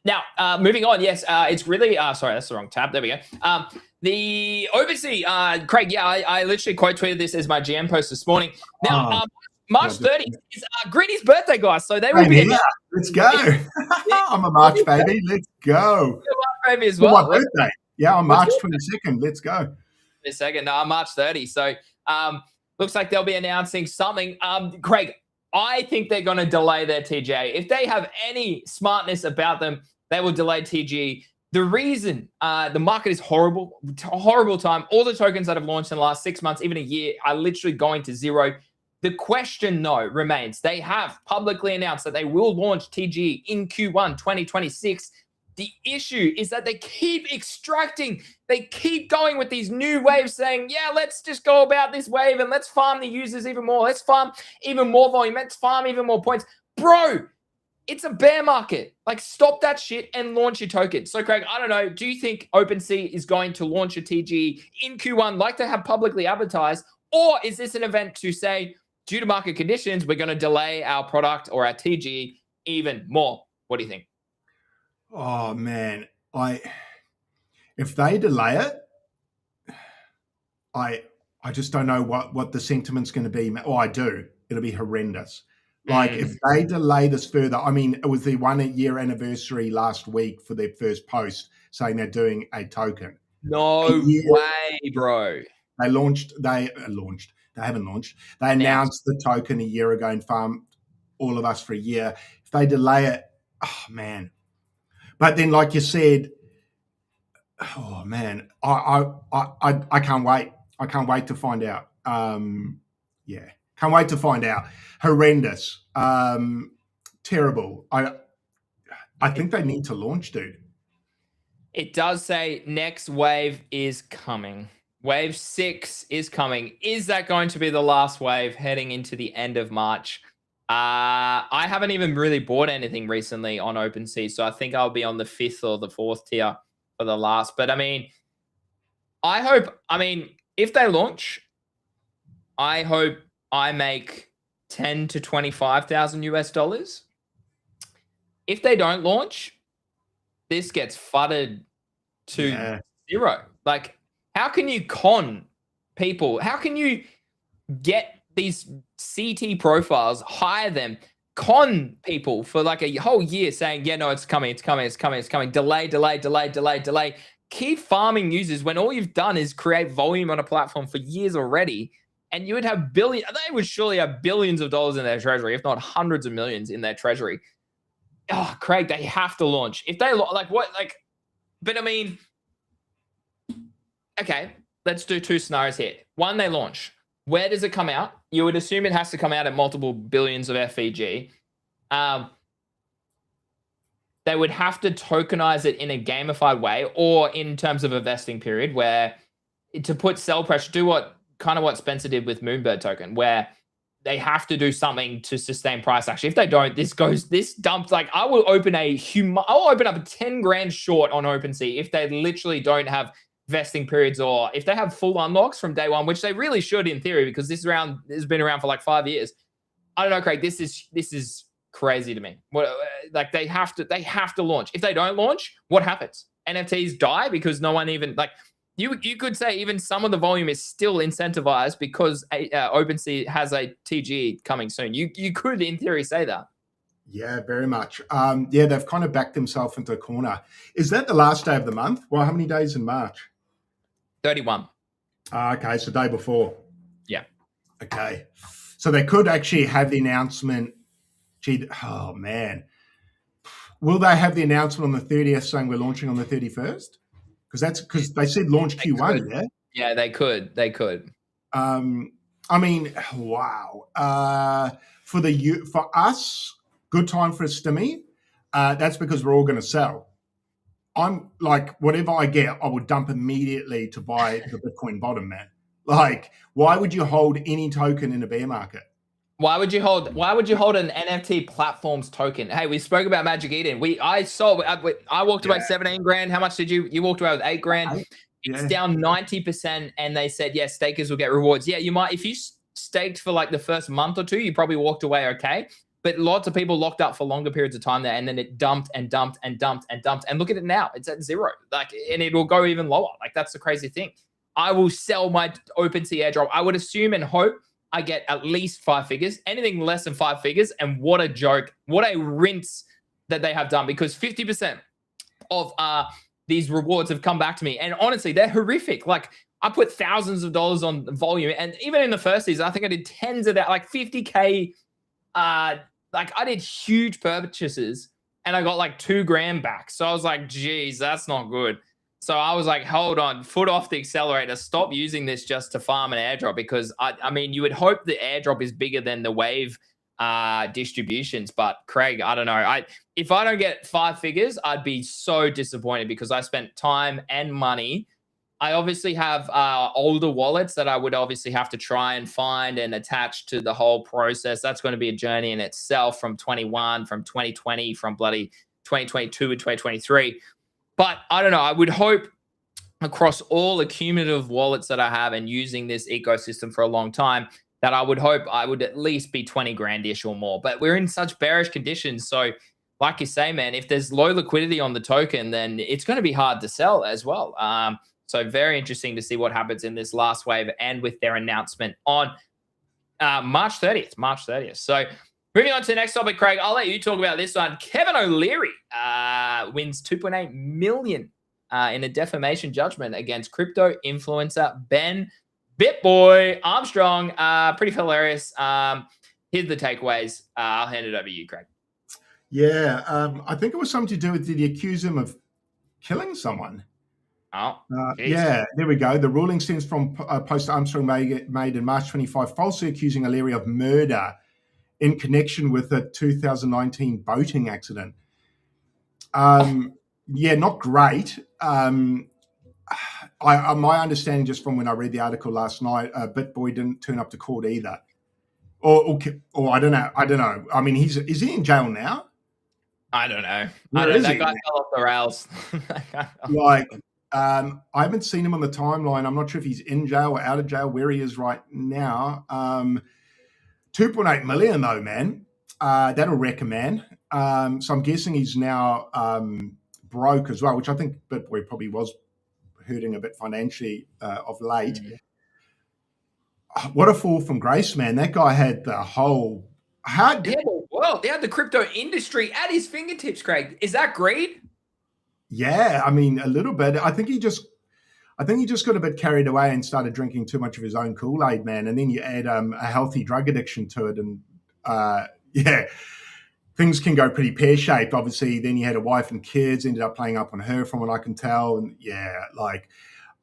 Now, moving on. Yes, it's really, sorry, that's the wrong tab. There we go. The OpenSea, Craig, yeah, I literally quote tweeted this as my GM post this morning. Now, March 30th is Greedy's birthday, guys. So they will be. Let's go. I'm a March baby. Let's go. March baby as well. My birthday. Yeah, on March 22nd. Let's go. No, I'm March 30. So looks like they'll be announcing something. Craig, I think they're going to delay their TGA. If they have any smartness about them, they will delay TGA. The reason the market is horrible time. All the tokens that have launched in the last 6 months, even a year, are literally going to zero. The question, though, remains. They have publicly announced that they will launch TGE in Q1 2026. The issue is that they keep extracting. They keep going with these new waves saying, yeah, let's just go about this wave and let's farm the users even more. Let's farm even more volume. Let's farm even more points. Bro, it's a bear market. Like, stop that shit and launch your token. So, Craig, I don't know. Do you think OpenSea is going to launch a TGE in Q1 like they have publicly advertised? Or is this an event to say, due to market conditions, we're going to delay our product or our TGE even more? What do you think? Oh man, if they delay it, I just don't know what the sentiment's going to be. Oh, I do. It'll be horrendous. Like if they delay this further, I mean, it was the 1 year anniversary last week for their first post saying they're doing a token. No way, bro. They haven't launched. They announced the token a year ago and farmed all of us for a year. If they delay it, oh man. But then, like you said, oh man, I can't wait. I can't wait to find out. Yeah, can't wait to find out. Horrendous, terrible. I think they need to launch, dude. It does say next wave is coming. Wave 6 is coming. Is that going to be the last wave heading into the end of March? I haven't even really bought anything recently on OpenSea, so I think I'll be on the 5th or the 4th tier for the last. But I mean, if they launch, I hope I make 10 to 25,000 US dollars. If they don't launch, this gets fudded to zero. Like, how can you con people? How can you get these CT profiles, hire them, con people for like a whole year saying, yeah, no, it's coming, delay. Keep farming users when all you've done is create volume on a platform for years already. And you would have they would surely have billions of dollars in their treasury, if not hundreds of millions in their treasury. Oh, Craig, they have to launch. If they but I mean, okay, let's do two scenarios here. One, they launch. Where does it come out? You would assume it has to come out at multiple billions of FEG. They would have to tokenize it in a gamified way or in terms of a vesting period where to put sell pressure, do what Spencer did with Moonbird token, where they have to do something to sustain price action. If they don't, this dumps. Like, I will open up a 10 grand short on OpenSea if they literally don't have vesting periods, or if they have full unlocks from day one, which they really should in theory, because this round has been around for like 5 years. I don't know, Craig. This is crazy to me. Like, they have to launch. If they don't launch, what happens? NFTs die because no one even like. You could say even some of the volume is still incentivized because OpenSea has a TG coming soon. You could, in theory, say that. Yeah, very much. They've kind of backed themselves into a corner. Is that the last day of the month? Well, how many days in March? 31. Okay, so day before. Yeah. Okay. So they could actually have the announcement. Oh, man. Will they have the announcement on the 30th saying we're launching on the 31st? Because they said launch Q1, yeah? Yeah, they could. I mean, wow. For us, good time for a stimmy. That's because we're all going to sell. I'm like, whatever I get, I would dump immediately to buy the Bitcoin bottom, man. Like, why would you hold any token in a bear market? Why would you hold an NFT platforms token? Hey, we spoke about Magic Eden. I walked away 17 grand. How much did you walked away with 8 grand? It's down 90%. And they said, yeah, stakers will get rewards. Yeah, you might, if you staked for like the first month or two, you probably walked away okay. But lots of people locked up for longer periods of time there, and then it dumped and dumped and dumped and dumped. And look at it now; it's at 0. Like, and it will go even lower. Like, that's the crazy thing. I will sell my OpenSea airdrop. I would assume and hope I get at least 5 figures. Anything less than 5 figures, and what a joke! What a rinse that they have done, because 50% of these rewards have come back to me, and honestly, they're horrific. Like, I put thousands of dollars on volume, and even in the first season, I think I did tens of that, like 50K. Like, I did huge purchases and I got like 2 grand back. So I was like, geez, that's not good. So I was like, hold on, foot off the accelerator, stop using this just to farm an airdrop, because I mean, you would hope the airdrop is bigger than the wave distributions. But Craig, I don't know. If I don't get 5 figures, I'd be so disappointed, because I spent time and money. I obviously have older wallets that I would obviously have to try and find and attach to the whole process. That's going to be a journey in itself, from 21, from 2020, from bloody 2022 and 2023. But I don't know. I would hope across all the cumulative wallets that I have and using this ecosystem for a long time, that I would hope I would at least be 20 grand-ish or more. But we're in such bearish conditions. So like you say, man, if there's low liquidity on the token, then it's going to be hard to sell as well. So very interesting to see what happens in this last wave, and with their announcement on March 30th. So moving on to the next topic, Craig, I'll let you talk about this one. Kevin O'Leary wins $2.8 million in a defamation judgment against crypto influencer Ben Bitboy Armstrong. Pretty hilarious. Here's the takeaways. I'll hand it over to you, Craig. Yeah, I think it was something to do with, did he accuse him of killing someone? Oh, yeah, there we go. The ruling stems from a post Armstrong made in March 25, falsely accusing O'Leary of murder in connection with a 2019 boating accident. Yeah, not great. My understanding, just from when I read the article last night, Bitboy didn't turn up to court either. Or I don't know. I mean, is he in jail now? I don't know. That guy fell off the rails. Like, I haven't seen him on the timeline. I'm not sure if he's in jail or out of jail, where he is right now. 2.8 million though, man. That'll wreck a man. So I'm guessing he's now broke as well, which I think Bitboy probably was hurting a bit financially of late. Mm-hmm. What a fall from grace, man. That guy had the whole... He had the crypto industry at his fingertips, Craig. Is that greed? Yeah, I mean, a little bit. I think he just got a bit carried away and started drinking too much of his own Kool-Aid, man. And then you add a healthy drug addiction to it, and yeah, things can go pretty pear-shaped. Obviously, then you had a wife and kids, ended up playing up on her, from what I can tell. And yeah, like,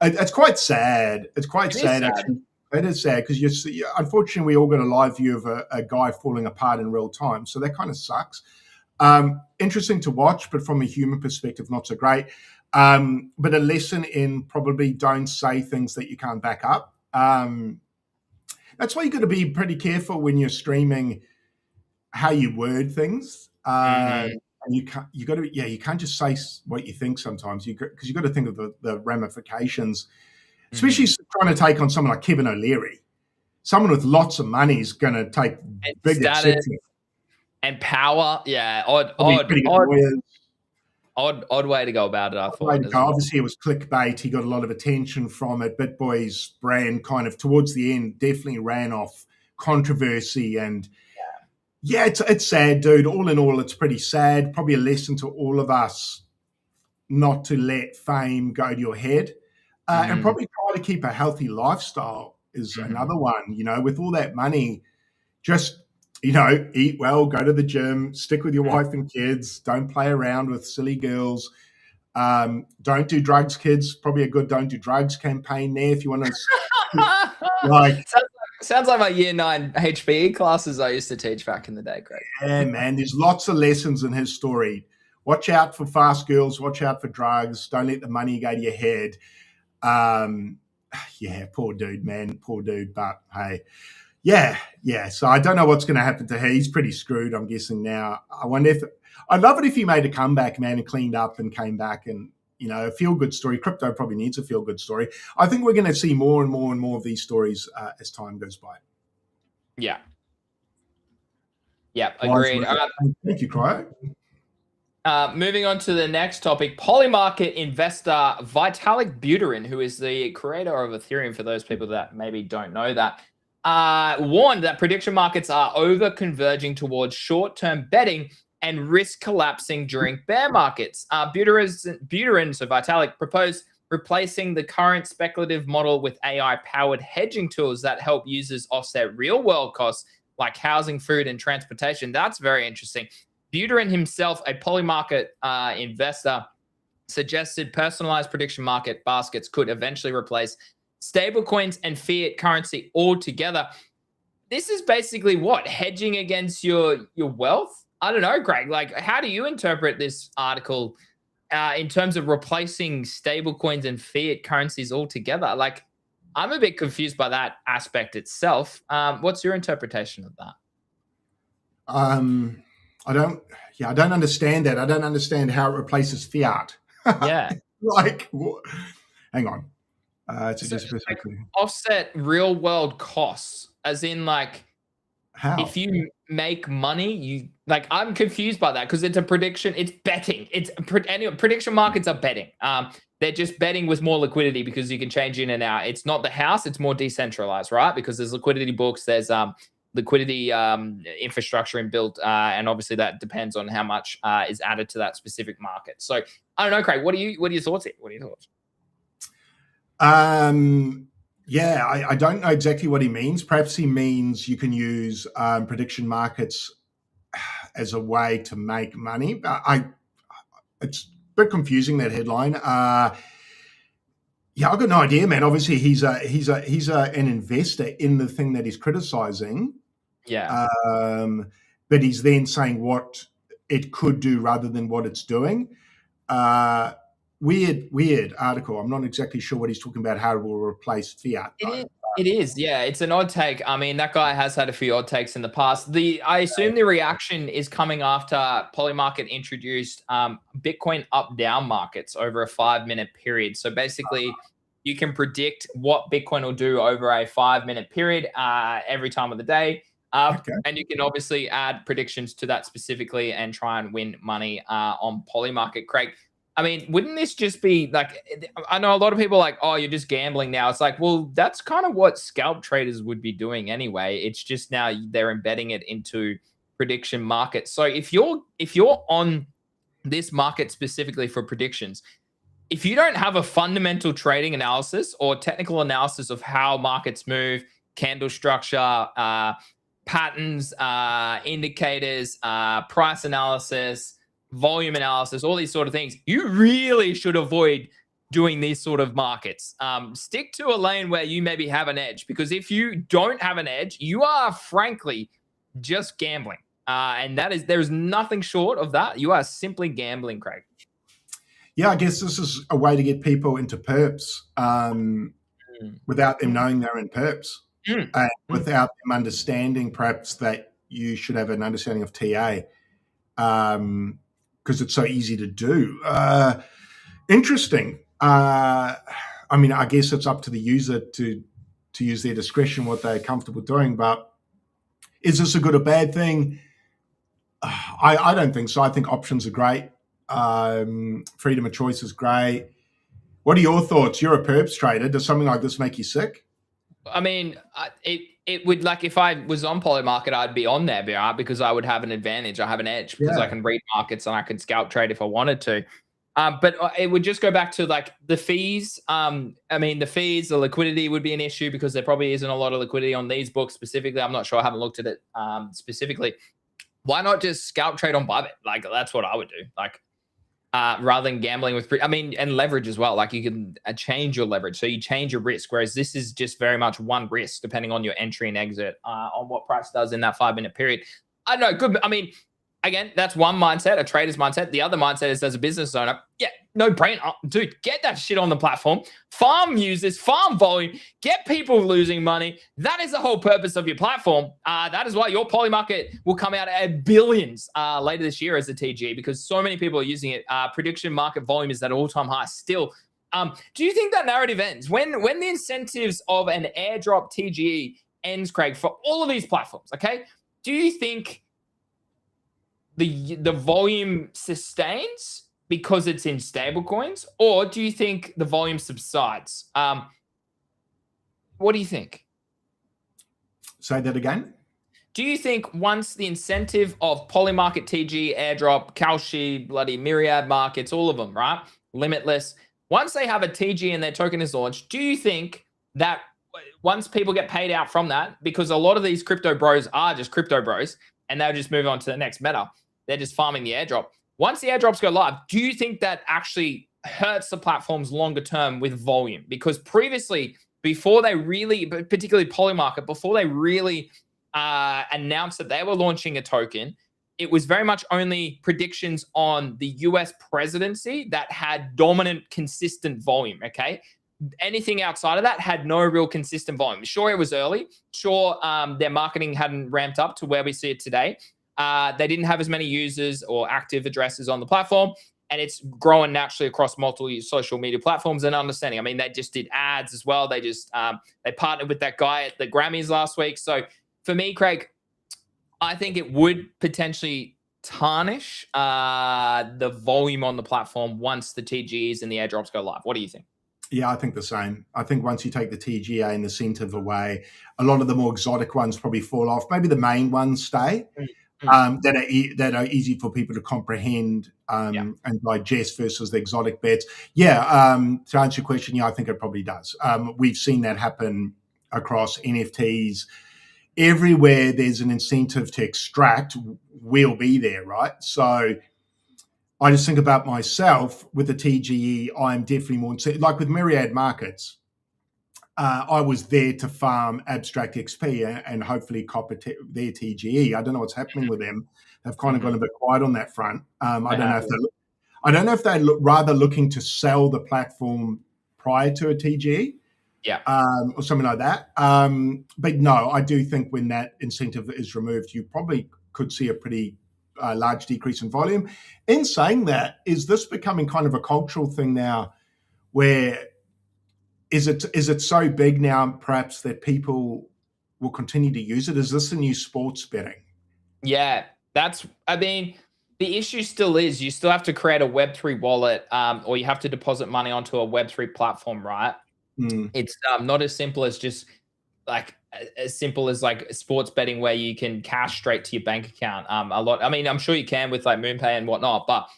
it's quite sad. It's quite sad, actually. It is sad, because unfortunately, we all got a live view of a guy falling apart in real time. So that kind of sucks. Interesting to watch, but from a human perspective, not so great. But a lesson in probably don't say things that you can't back up. That's why you got to be pretty careful when you're streaming how you word things. And you can't just say what you think sometimes, because you got to think of the ramifications, especially trying to take on someone like Kevin O'Leary. Someone with lots of money is going to take big acceptance. And power, yeah, odd way to go about it, I thought. Obviously, it was clickbait. He got a lot of attention from it. Bitboy's brand kind of towards the end definitely ran off controversy. And yeah, it's sad, dude. All in all, it's pretty sad. Probably a lesson to all of us not to let fame go to your head. And probably try to keep a healthy lifestyle is another one. You know, with all that money, just... eat well, go to the gym, stick with your wife and kids, don't play around with silly girls, don't do drugs, kids. Probably a good don't do drugs campaign there if you want to. Like, sounds like my year 9 HBE classes I used to teach back in the day, Greg. Yeah, man, there's lots of lessons in his story. watch out for fast girls, watch out for drugs, don't let the money go to your head. Yeah, poor dude, man, poor dude. But hey, yeah. So I don't know what's going to happen to him. He's pretty screwed, I'm guessing now. I'd love it if he made a comeback, man, and cleaned up and came back and, a feel-good story. Crypto probably needs a feel-good story. I think we're going to see more and more and more of these stories as time goes by. Yeah. Yeah, agreed. Thank you, Cryo. Moving on to the next topic, Polymarket investor Vitalik Buterin, who is the creator of Ethereum, for those people that maybe don't know that, warned that prediction markets are over-converging towards short-term betting and risk collapsing during bear markets. Buterin, so Vitalik, proposed replacing the current speculative model with AI-powered hedging tools that help users offset real-world costs like housing, food, and transportation. That's very interesting. Buterin himself, a Polymarket investor, suggested personalized prediction market baskets could eventually replace stablecoins and fiat currency altogether. This is basically what? Hedging against your wealth? I don't know, Greg. Like, how do you interpret this article in terms of replacing stablecoins and fiat currencies altogether? Like, I'm a bit confused by that aspect itself. What's your interpretation of that? I don't understand that. I don't understand how it replaces fiat. Yeah. Hang on. Offset real world costs, as in like, how? If you make money, I'm confused by that because it's a prediction. It's betting. Prediction markets are betting. They're just betting with more liquidity because you can change in and out. It's not the house. It's more decentralized, right? Because there's liquidity books. There's liquidity infrastructure inbuilt, and obviously that depends on how much is added to that specific market. So I don't know, Craig. What are your thoughts here? What are your thoughts? Yeah, I don't know exactly what he means. Perhaps he means you can use prediction markets as a way to make money. It's a bit confusing, that headline. Yeah, I've got no idea, man. Obviously, he's an investor in the thing that he's criticizing. Yeah. But he's then saying what it could do rather than what it's doing. Weird article. I'm not exactly sure what he's talking about, how it will replace fiat. It is. Yeah, it's an odd take. I mean, that guy has had a few odd takes in the past. I assume the reaction is coming after Polymarket introduced Bitcoin up-down markets over a 5-minute period. So basically, you can predict what Bitcoin will do over a 5-minute period every time of the day. Okay. And you can obviously add predictions to that specifically and try and win money on Polymarket. Craig, I mean, wouldn't this just be like, I know a lot of people are like, oh, you're just gambling now. It's like, well, that's kind of what scalp traders would be doing anyway. It's just now they're embedding it into prediction markets. So if you're on this market specifically for predictions, if you don't have a fundamental trading analysis or technical analysis of how markets move, candle structure, patterns, indicators, price analysis, volume analysis, all these sort of things, you really should avoid doing these sort of markets. Stick to a lane where you maybe have an edge, because if you don't have an edge, you are frankly just gambling. And there's nothing short of that. You are simply gambling, Craig. Yeah, I guess this is a way to get people into perps without them knowing they're in perps and without them understanding perhaps that you should have an understanding of TA. Because it's so easy to do. Interesting. I mean, I guess it's up to the user to use their discretion, what they're comfortable doing. But is this a good or bad thing? I don't think so. I think options are great. Freedom of choice is great. What are your thoughts? You're a perps trader. Does something like this make you sick? I mean, it would, like, if I was on Polymarket, I'd be on there, because I would have an advantage. I have an edge because I can read markets and I can scalp trade if I wanted to. But it would just go back to like the fees. I mean, the fees, the liquidity would be an issue because there probably isn't a lot of liquidity on these books specifically. I'm not sure. I haven't looked at it specifically. Why not just scalp trade on Bybit? Like, that's what I would do. Like, rather than gambling with, and leverage as well. Like, you can change your leverage. So you change your risk, whereas this is just very much one risk, depending on your entry and exit, on what price does in that 5-minute period. I don't know. Good. I mean, again, that's one mindset, a trader's mindset. The other mindset is as a business owner, yeah, no brain. Dude, get that shit on the platform. Farm users, farm volume, get people losing money. That is the whole purpose of your platform. That is why your Poly market will come out at billions later this year as a TG, because so many people are using it. Prediction market volume is at all-time high still. Do you think that narrative ends? When the incentives of an airdrop TGE ends, Craig, for all of these platforms, okay? Do you think the volume sustains because it's in stable coins, or do you think the volume subsides? What do you think? Say that again. Do you think once the incentive of Polymarket, TG, Airdrop, Kalshi, bloody Myriad markets, all of them, right? Limitless, once they have a TG and their token is launched, do you think that once people get paid out from that, because a lot of these crypto bros are just crypto bros and they'll just move on to the next meta, they're just farming the airdrop. Once the airdrops go live, do you think that actually hurts the platforms longer term with volume? Because previously, before they really, particularly Polymarket, before they really announced that they were launching a token, it was very much only predictions on the US presidency that had dominant, consistent volume, okay? Anything outside of that had no real consistent volume. Sure, it was early. Sure, their marketing hadn't ramped up to where we see it today. They didn't have as many users or active addresses on the platform, and it's growing naturally across multiple social media platforms and understanding. I mean, they just did ads as well. They just they partnered with that guy at the Grammys last week. So for me, Craig, I think it would potentially tarnish the volume on the platform once the TGEs and the airdrops go live. What do you think? Yeah, I think the same. I think once you take the TGA and the incentive away, a lot of the more exotic ones probably fall off. Maybe the main ones stay. That are easy for people to comprehend and digest versus the exotic bets. Yeah, to answer your question, yeah, I think it probably does. We've seen that happen across NFTs. Everywhere there's an incentive to extract, we'll be there, right? So I just think about myself with the TGE, I'm definitely more, like with Myriad Markets, I was there to farm abstract XP and hopefully copper their TGE. I don't know what's happening with them. They've kind of gone a bit quiet on that front. I don't know if they're rather looking to sell the platform prior to a TGE, or something like that. But no, I do think when that incentive is removed, you probably could see a pretty large decrease in volume. In saying that, is this becoming kind of a cultural thing now, where is it so big now, perhaps, that people will continue to use it? Is this the new sports betting? Yeah, I mean, the issue still is you still have to create a Web3 wallet, or you have to deposit money onto a Web3 platform, right? It's not as simple as just like as simple as like sports betting where you can cash straight to your bank account. I mean, I'm sure you can with like MoonPay and whatnot, but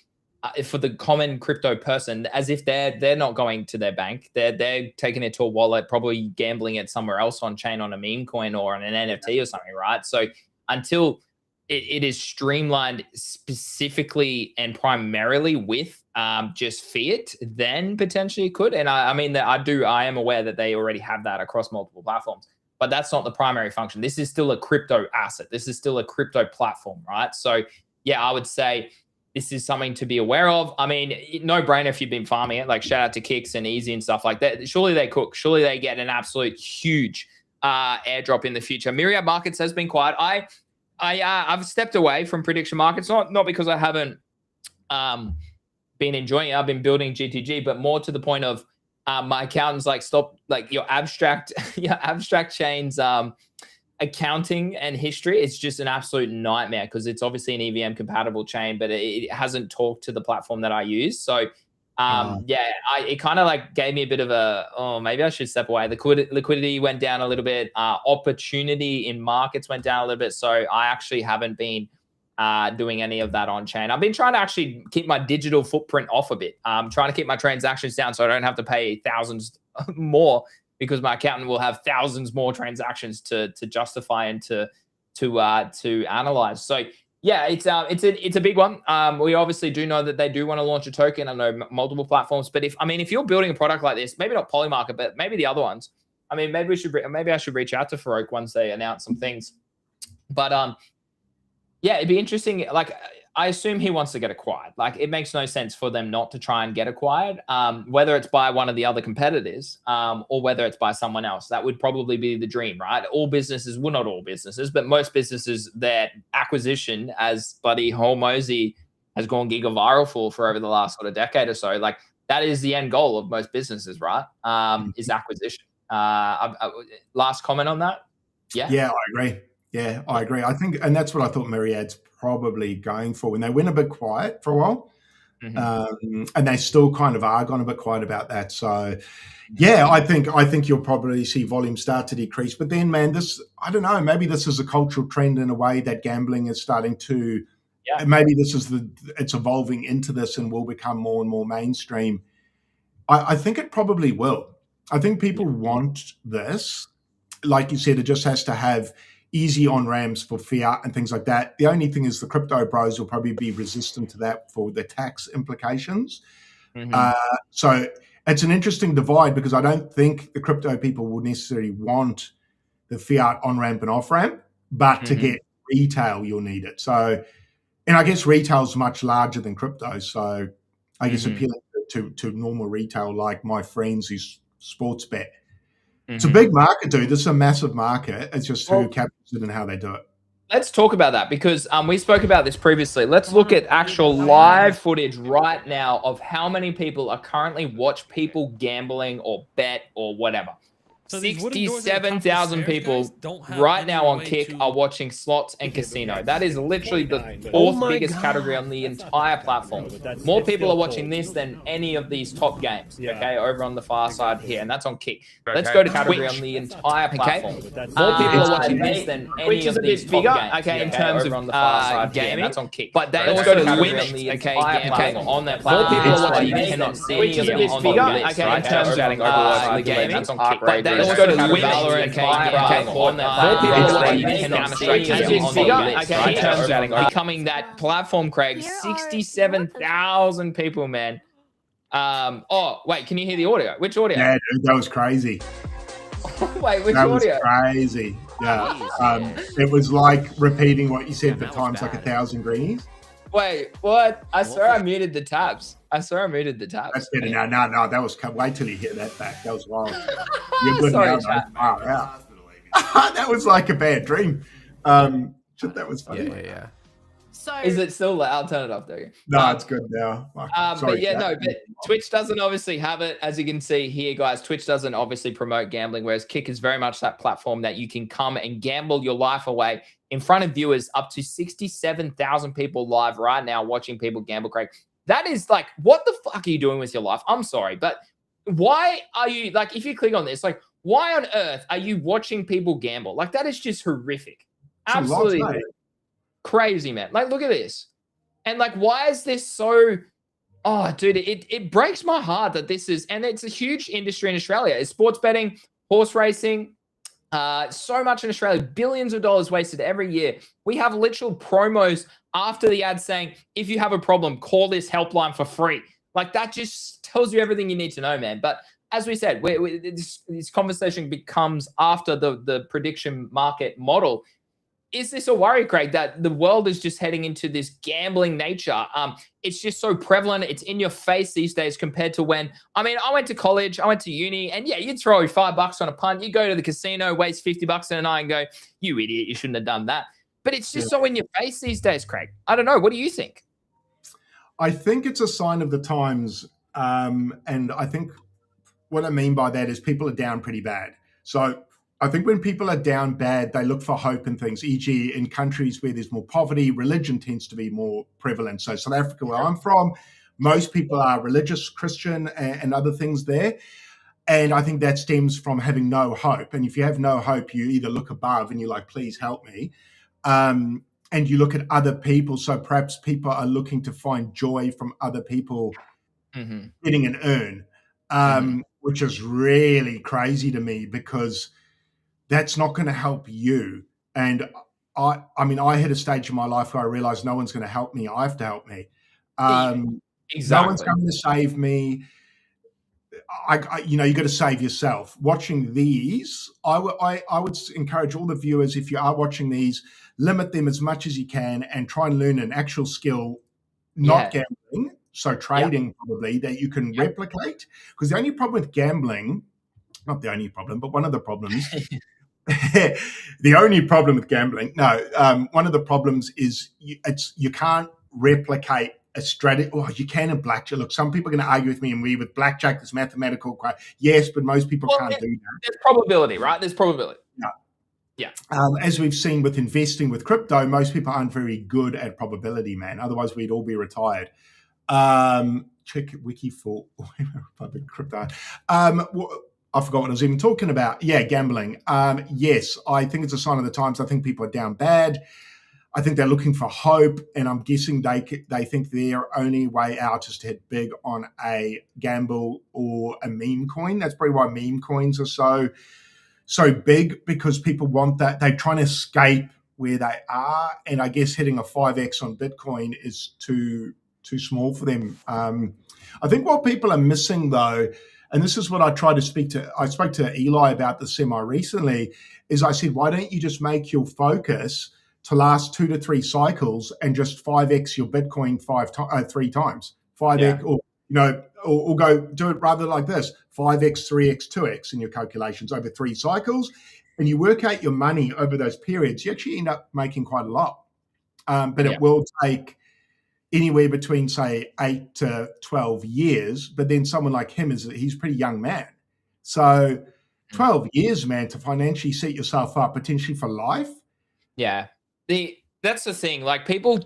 for the common crypto person, as if they're not going to their bank, they're taking it to a wallet, probably gambling it somewhere else on chain on a meme coin or on an NFT or something, right? So until it is streamlined specifically and primarily with just fiat, then potentially it could. And I mean that I am aware that they already have that across multiple platforms, but that's not the primary function. This is still a crypto asset. This is still a crypto platform, right? So yeah, I would say this is something to be aware of. I mean, no brainer if you've been farming it, like shout out to Kicks and Easy and stuff like that. Surely they cook. Surely they get an absolute huge airdrop in the future. Myriad Markets has been quiet. I've stepped away from prediction markets, not because I haven't been enjoying it. I've been building GTG, but more to the point of my accountants like, stop, like your abstract chains accounting and history. It's just an absolute nightmare because it's obviously an EVM compatible chain, but it hasn't talked to the platform that I use. So it kind of like gave me a bit of maybe I should step away. Liquidity went down a little bit. Opportunity in markets went down a little bit. So I actually haven't been doing any of that on chain. I've been trying to actually keep my digital footprint off a bit. Trying to keep my transactions down so I don't have to pay thousands more, because my accountant will have thousands more transactions to justify and to analyze. So yeah, it's a big one. We obviously do know that they do want to launch a token. I know multiple platforms, but if you're building a product like this, maybe not Polymarket, but maybe the other ones. I mean, maybe I should reach out to Farouk once they announce some things. But Yeah, it'd be interesting. Like, I assume he wants to get acquired. Like, it makes no sense for them not to try and get acquired, whether it's by one of the other competitors, or whether it's by someone else. That would probably be the dream, right? All businesses, well, not all businesses, but most businesses, their acquisition, as bloody Hormozy has gone giga viral for over the last sort of decade or so, like that is the end goal of most businesses, right? Is acquisition. Last comment on that? Yeah. Yeah, I agree. Yeah, I agree. I think, and that's what I thought Myriad's probably going for when they went a bit quiet for a while. And they still kind of are gone a bit quiet about that. So, yeah, I think you'll probably see volume start to decrease. But then, man, I don't know. Maybe this is a cultural trend in a way that gambling is starting to. Yeah. Maybe it's evolving into this and will become more and more mainstream. I think it probably will. I think people want this. Like you said, it just has to have easy on ramps for fiat and things like that. The only thing is the crypto bros will probably be resistant to that for the tax implications. So it's an interesting divide because I don't think the crypto people will necessarily want the fiat on ramp and off ramp, but to get retail, you'll need it. So, and I guess retail is much larger than crypto. So I guess appealing to normal retail, like my friends who sports bet. It's a big market, dude. This is a massive market. It's just who captures it and how they do it. Let's talk about that because we spoke about this previously. Let's look at actual live footage right now of how many people are currently watch people gambling or bet or whatever. So 67,000 people right now on Kick are watching slots and casino. That is literally the fourth biggest category on the entire platform. More people are watching this than any of these top games, okay, over on the far side here, and that's on Kick. Let's go to category on the entire platform. More people are watching this than any of these top games, okay, in terms of gaming, that's on Kick. But they also go to women, okay, on that platform. More people are watching this than any of them on the list, okay, in terms of the gaming, that's on Kick. Let's go to Valorant, becoming that platform, Craig. 67,000 people, man. Oh, wait, can you hear the audio? Which audio? Yeah, dude, that was crazy. Wait, which that audio? Was crazy. Yeah. It was like repeating what you said for times like 1,000 greenies. Wait, what? I swear I muted the tabs. That's better now. No, that was, wait till you hear that back. That was wild. You're good Sorry, now, wow. That was like a bad dream. That was funny. Yeah. So is it still loud? I'll turn it off there. No, it's good now. Sorry, but Twitch doesn't obviously have it. As you can see here, guys, Twitch doesn't obviously promote gambling, whereas Kick is very much that platform that you can come and gamble your life away in front of viewers. Up to 67,000 people live right now watching people gamble, Craig. That is like, what the fuck are you doing with your life? I'm sorry, but why are you, like, if you click on this, like, why on earth are you watching people gamble? Like, that is just horrific. Absolutely crazy, man. Like, look at this. And like, why is this so, oh, dude, it breaks my heart that this is, and it's a huge industry in Australia. It's sports betting, horse racing, so much in Australia, billions of dollars wasted every year. We have literal promos after the ad saying, if you have a problem, call this helpline for free. Like, that just tells you everything you need to know, man. But as we said, this conversation becomes after the prediction market model. Is this a worry, Craig, that the world is just heading into this gambling nature? It's just so prevalent. It's in your face these days compared to when, I mean, I went to college, I went to uni, and yeah, you'd throw $5 on a punt. You go to the casino, waste $50 in a night and go, you idiot, you shouldn't have done that. But it's just so in your face these days, Craig. I don't know. What do you think? I think it's a sign of the times. And I think what I mean by that is people are down pretty bad. So I think when people are down bad, they look for hope in things, e.g. in countries where there's more poverty, religion tends to be more prevalent. So South Africa, where I'm from, most people are religious, Christian, and other things there. And I think that stems from having no hope. And if you have no hope, you either look above and you're like, please help me. And you look at other people. So perhaps people are looking to find joy from other people getting an earn, which is really crazy to me because that's not going to help you. And I mean, I hit a stage in my life where I realized no one's going to help me. I have to help me. Exactly. No one's coming to save me. you know, you got to save yourself. Watching these, I would encourage all the viewers, if you are watching these, limit them as much as you can and try and learn an actual skill, not gambling. So trading probably that you can replicate. Because the only problem with gambling, not the only problem, but one of the problems, the only problem with gambling, one of the problems is you can't replicate a strategy. Oh, you can in blackjack. Look, some people are going to argue with me, and with blackjack, there's mathematical. Yes, but most people can't do that. There's probability, right? There's probability. Yeah. As we've seen with investing with crypto, most people aren't very good at probability, man. Otherwise, we'd all be retired. Check wiki for crypto. I forgot what I was even talking about. Yeah, gambling. Yes, I think it's a sign of the times. I think people are down bad. I think they're looking for hope, and I'm guessing they think their only way out is to hit big on a gamble or a meme coin. That's probably why meme coins are so big, because people want that. They're trying to escape where they are, and I guess hitting a 5x on Bitcoin is too small for them. I think what people are missing, though, and this is what I spoke to Eli about this semi-recently, is I said, why don't you just make your focus to last 2 to 3 cycles and just 5x your Bitcoin 3 times, 5x, or go do it rather like this, 5x, 3x, 2x in your calculations over 3 cycles, and you work out your money over those periods. You actually end up making quite a lot, but it will take anywhere between, say, 8 to 12 years. But then someone like him he's a pretty young man, so 12 years, man, to financially set yourself up potentially for life. Yeah. That's the thing. Like, people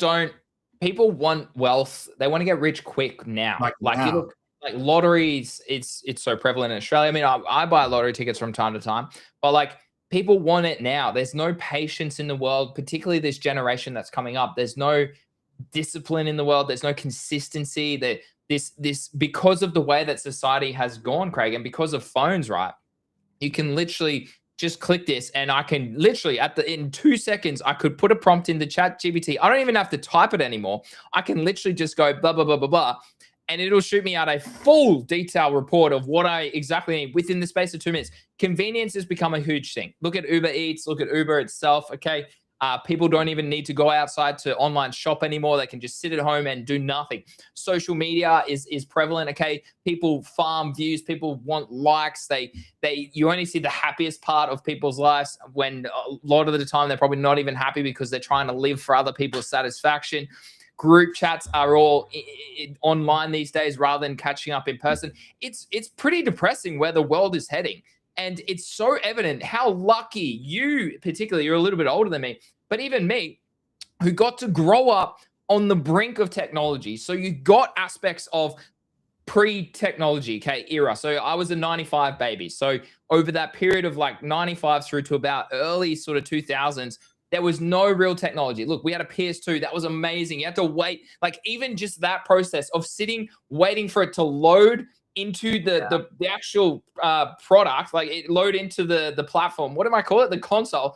want wealth. They want to get rich quick now. You look, like, lotteries, it's so prevalent in Australia. I mean, I buy lottery tickets from time to time, but like, people want it now. There's no patience in the world, particularly this generation that's coming up. There's no discipline in the world. There's no consistency. This because of the way that society has gone, Craig, and because of phones, right? You can literally just click this, and I can literally in 2 seconds, I could put a prompt in the chat GPT. I don't even have to type it anymore. I can literally just go blah, blah, blah, blah, blah, and it'll shoot me out a full detailed report of what I exactly need within the space of 2 minutes. Convenience has become a huge thing. Look at Uber Eats, look at Uber itself, okay? People don't even need to go outside to online shop anymore. They can just sit at home and do nothing. Social media is prevalent. Okay, people farm views. People want likes. You only see the happiest part of people's lives, when a lot of the time they're probably not even happy because they're trying to live for other people's satisfaction. Group chats are all online these days rather than catching up in person. It's pretty depressing where the world is heading. And it's so evident how lucky you, particularly, you're a little bit older than me, but even me, who got to grow up on the brink of technology. So you got aspects of pre-technology, era. So I was a 95 baby. So over that period of like 95 through to about early sort of 2000s, there was no real technology. Look, we had a PS2. That was amazing. You had to wait. Like, even just that process of sitting, waiting for it to load into the actual product, like it load into the platform. What do I call it? The console.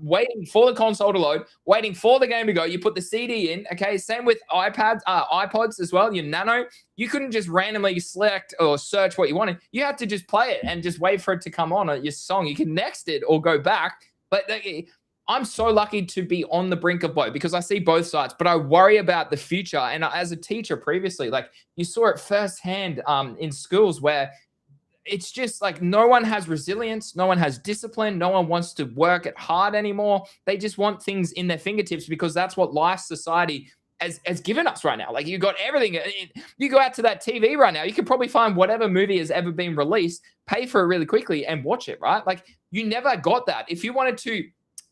Waiting for the console to load, waiting for the game to go. You put the CD in. Okay, same with iPods as well. Your Nano. You couldn't just randomly select or search what you wanted. You had to just play it and just wait for it to come on your song. You can next it or go back. But I'm so lucky to be on the brink of both, because I see both sides, but I worry about the future. And as a teacher previously, like, you saw it firsthand in schools, where it's just like no one has resilience, no one has discipline, no one wants to work it hard anymore. They just want things in their fingertips, because that's what life, society has given us right now. Like, you got everything. You go out to that TV right now, you can probably find whatever movie has ever been released, pay for it really quickly and watch it, right? Like, you never got that. If you wanted to,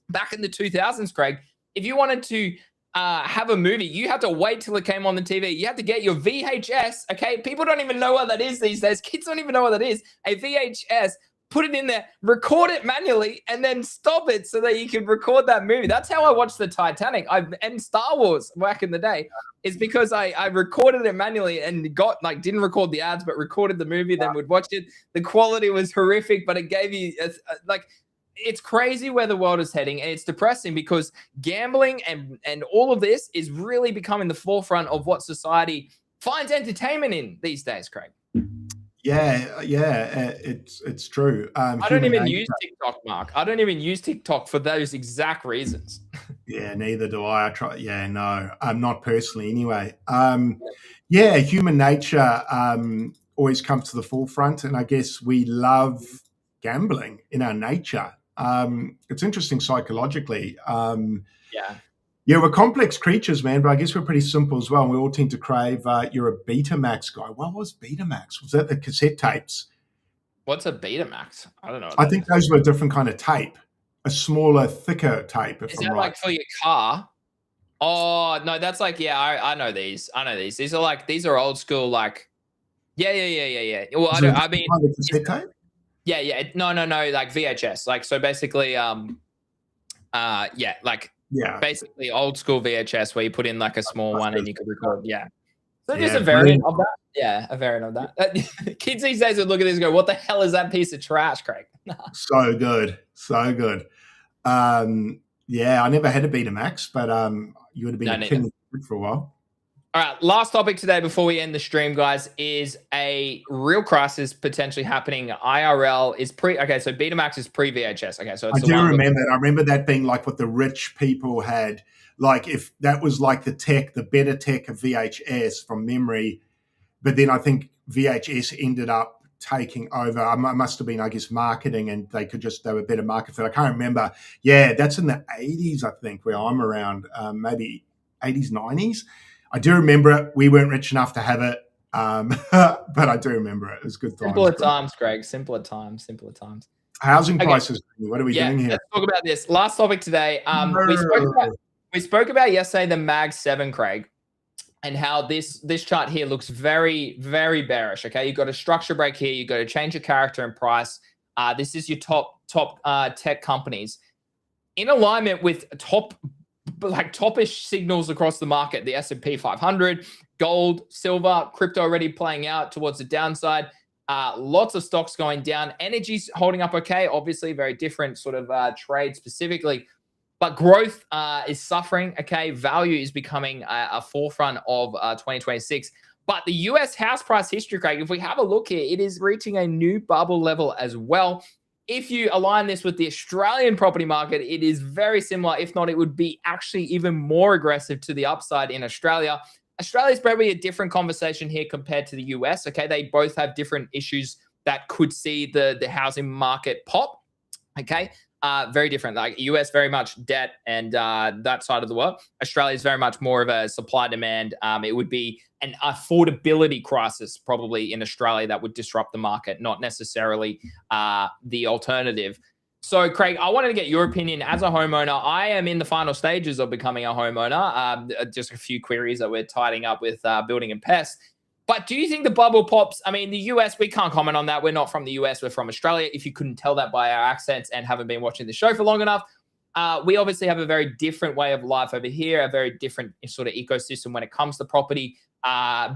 back in the 2000s, Craig, if you wanted to have a movie, you had to wait till it came on the TV. You had to get your VHS, okay? People don't even know what that is these days. Kids don't even know what that is. A VHS, put it in there, record it manually, and then stop it so that you can record that movie. That's how I watched the Titanic and Star Wars back in the day, is because I recorded it manually and didn't record the ads, but recorded the movie, then would watch it. The quality was horrific, but it gave you it's crazy where the world is heading, and it's depressing, because gambling and all of this is really becoming the forefront of what society finds entertainment in these days, Craig. It's true. I don't Human even nature. use TikTok, Mark. I don't even use TikTok for those exact reasons. Yeah, neither do I. I try. Yeah, no, not personally anyway. Human nature always comes to the forefront, and I guess we love gambling in our nature. It's interesting psychologically. Yeah. Yeah, we're complex creatures, man, but I guess we're pretty simple as well. And we all tend to crave. You're a Betamax guy. What was Betamax? Was that the cassette tapes? What's a Betamax? I don't know what I that think is. those were a different kind of tape, a smaller, thicker tape, if Is I'm that right. like for your car? Oh no, that's like I know these. I know these. These are old school. Like yeah. Well, Is it a I different mean, kind of cassette tape? yeah. No. Like VHS. Like so, basically, like Yeah. basically old school VHS where you put in like a small Must one be. and you could record. Yeah. So just Yeah, a variant brilliant. of that. Yeah, a variant of that. Kids these days would look at this and go, "What the hell is that piece of trash, Craig?" So good. So good. Yeah, I never had a Betamax, but you would have been No, a neither. king for a while. All right, last topic today before we end the stream, guys, is a real crisis potentially happening. IRL is okay, so Betamax is pre VHS. Okay, so it's I the do one. remember that. I remember that being like what the rich people had. Like if that was like the better tech of VHS from memory. But then I think VHS ended up taking over. I must have been, I guess, marketing, and they were better market for it. I can't remember. Yeah, that's in the 80s, I think, where I'm around, maybe 80s, 90s. I do remember it. We weren't rich enough to have it, but I do remember it. It was good times. Simpler times, Greg. Simpler times. Housing Okay. prices. What are we doing here? Let's talk about this. Last topic today. We spoke about yesterday the Mag 7, Craig, and how this chart here looks very, very bearish. Okay, you've got a structure break here. You've got to change your character and price. This is your top tech companies in alignment with topish signals across the market. The S&P 500, gold, silver, crypto already playing out towards the downside. Lots of stocks going down. Energy's holding up okay. Obviously, very different sort of trade specifically. But growth is suffering, okay? Value is becoming a forefront of 2026. But the US house price history, Craig, if we have a look here, it is reaching a new bubble level as well. If you align this with the Australian property market, it is very similar. If not, it would be actually even more aggressive to the upside in Australia. Australia is probably a different conversation here compared to the US, okay? They both have different issues that could see the housing market pop, okay? Very different. Like US, very much debt and that side of the world. Australia is very much more of a supply demand. It would be an affordability crisis probably in Australia that would disrupt the market, not necessarily the alternative. So, Craig, I wanted to get your opinion as a homeowner. I am in the final stages of becoming a homeowner. Just a few queries that we're tidying up with building and pests. But do you think the bubble pops? I mean, the US, we can't comment on that. We're not from the US. We're from Australia. If you couldn't tell that by our accents and haven't been watching the show for long enough, we obviously have a very different way of life over here, a very different sort of ecosystem when it comes to property.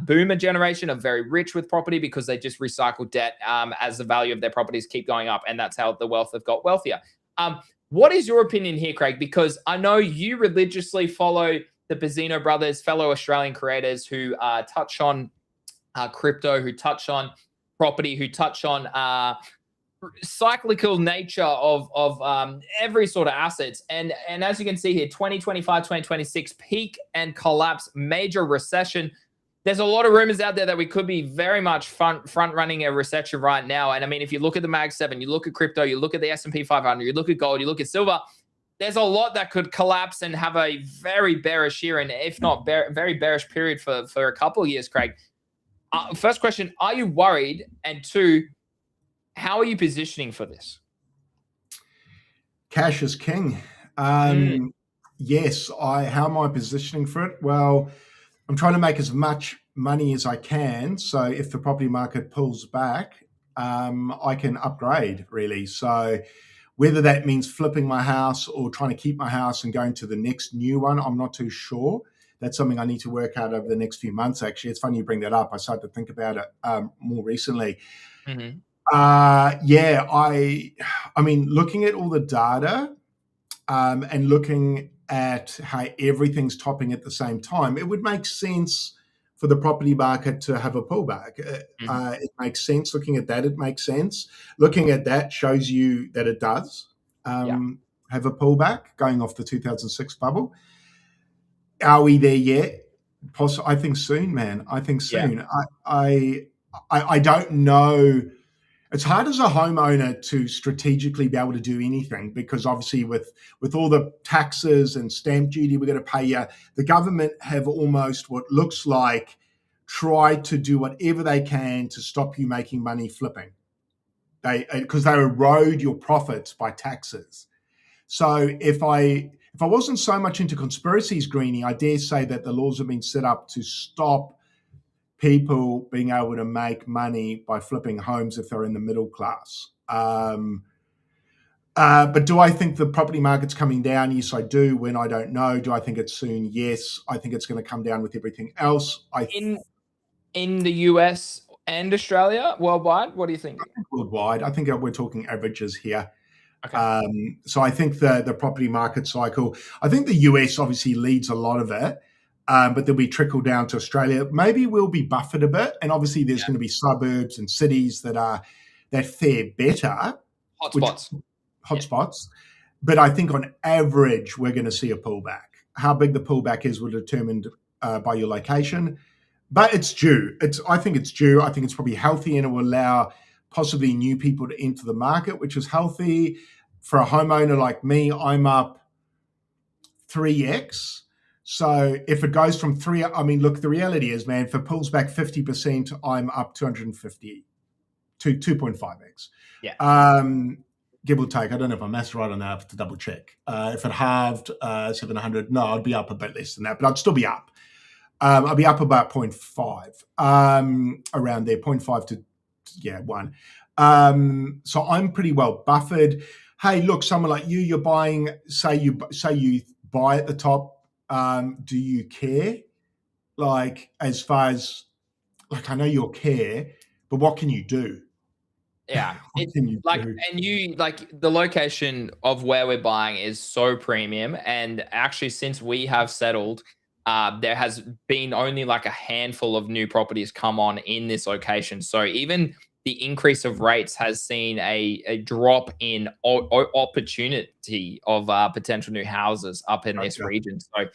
Boomer generation are very rich with property because they just recycle debt as the value of their properties keep going up. And that's how the wealth have got wealthier. What is your opinion here, Craig? Because I know you religiously follow the Pizzino brothers, fellow Australian creators who touch on crypto, who touch on property, who touch on cyclical nature of every sort of assets. And as you can see here, 2025, 2026, peak and collapse, major recession. There's a lot of rumors out there that we could be very much front running a recession right now. And I mean, if you look at the Mag 7, you look at crypto, you look at the S&P 500, you look at gold, you look at silver, there's a lot that could collapse and have a very bearish year, and if not very bearish period for a couple of years, Craig. First question, are you worried? And two, how are you positioning for this? Cash is king. Yes. How am I positioning for it? Well, I'm trying to make as much money as I can. So if the property market pulls back, I can upgrade really. So whether that means flipping my house or trying to keep my house and going to the next new one, I'm not too sure. That's something I need to work out over the next few months, actually. It's funny you bring that up. I started to think about it more recently. Mm-hmm. I mean, looking at all the data and looking at how everything's topping at the same time, it would make sense for the property market to have a pullback. It makes sense. Looking at that, it makes sense. Looking at that shows you that it does have a pullback going off the 2006 bubble. Are we there yet? I think soon, man. I think soon. I don't know. It's hard as a homeowner to strategically be able to do anything because obviously with all the taxes and stamp duty we're going to pay you, the government have almost what looks like tried to do whatever they can to stop you making money flipping. Because they erode your profits by taxes. So if I wasn't so much into conspiracies, Greenie, I dare say that the laws have been set up to stop people being able to make money by flipping homes if they're in the middle class. But do I think the property market's coming down? Yes, I do. When? I don't know. Do I think it's soon? Yes. I think it's going to come down with everything else. In the US and Australia, worldwide, what do you think? I think worldwide. I think we're talking averages here. Okay. So I think the property market cycle, I think the US obviously leads a lot of it. But there'll be trickle down to Australia. Maybe we'll be buffered a bit, and obviously there's going to be suburbs and cities that fare better, hotspots. But I think on average we're going to see a pullback. How big the pullback is will be determined by your location, but it's due. I think it's due. I think it's probably healthy, and it will allow possibly new people to enter the market, which is healthy for a homeowner like me. I'm up 3x. So if it goes from 3, I mean, look, the reality is, man, if it pulls back 50%, I'm up 250 to 2.5x. Yeah. Give or take. I don't know if I'm maths right on that. I have to double check. If it halved 700, no, I'd be up a bit less than that, but I'd still be up. I'll be up about 0.5, around there, 0.5 to 1. So I'm pretty well buffered. Hey, look, someone like you're buying. Say you buy at the top. Do you care? Like, as far as, like, I know you'll care, but what can you do? Yeah. The location of where we're buying is so premium. And actually, since we have settled, there has been only like a handful of new properties come on in this location. So even the increase of rates has seen a drop in opportunity of potential new houses up in this region. So,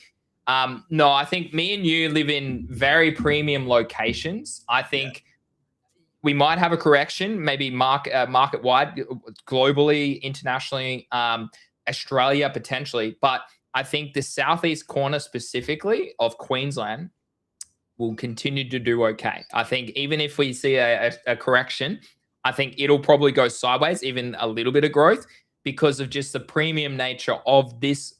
no, I think me and you live in very premium locations. I think we might have a correction, maybe market-wide, globally, internationally, Australia potentially. But I think the southeast corner specifically of Queensland will continue to do okay. I think even if we see a correction, I think it'll probably go sideways, even a little bit of growth, because of just the premium nature of this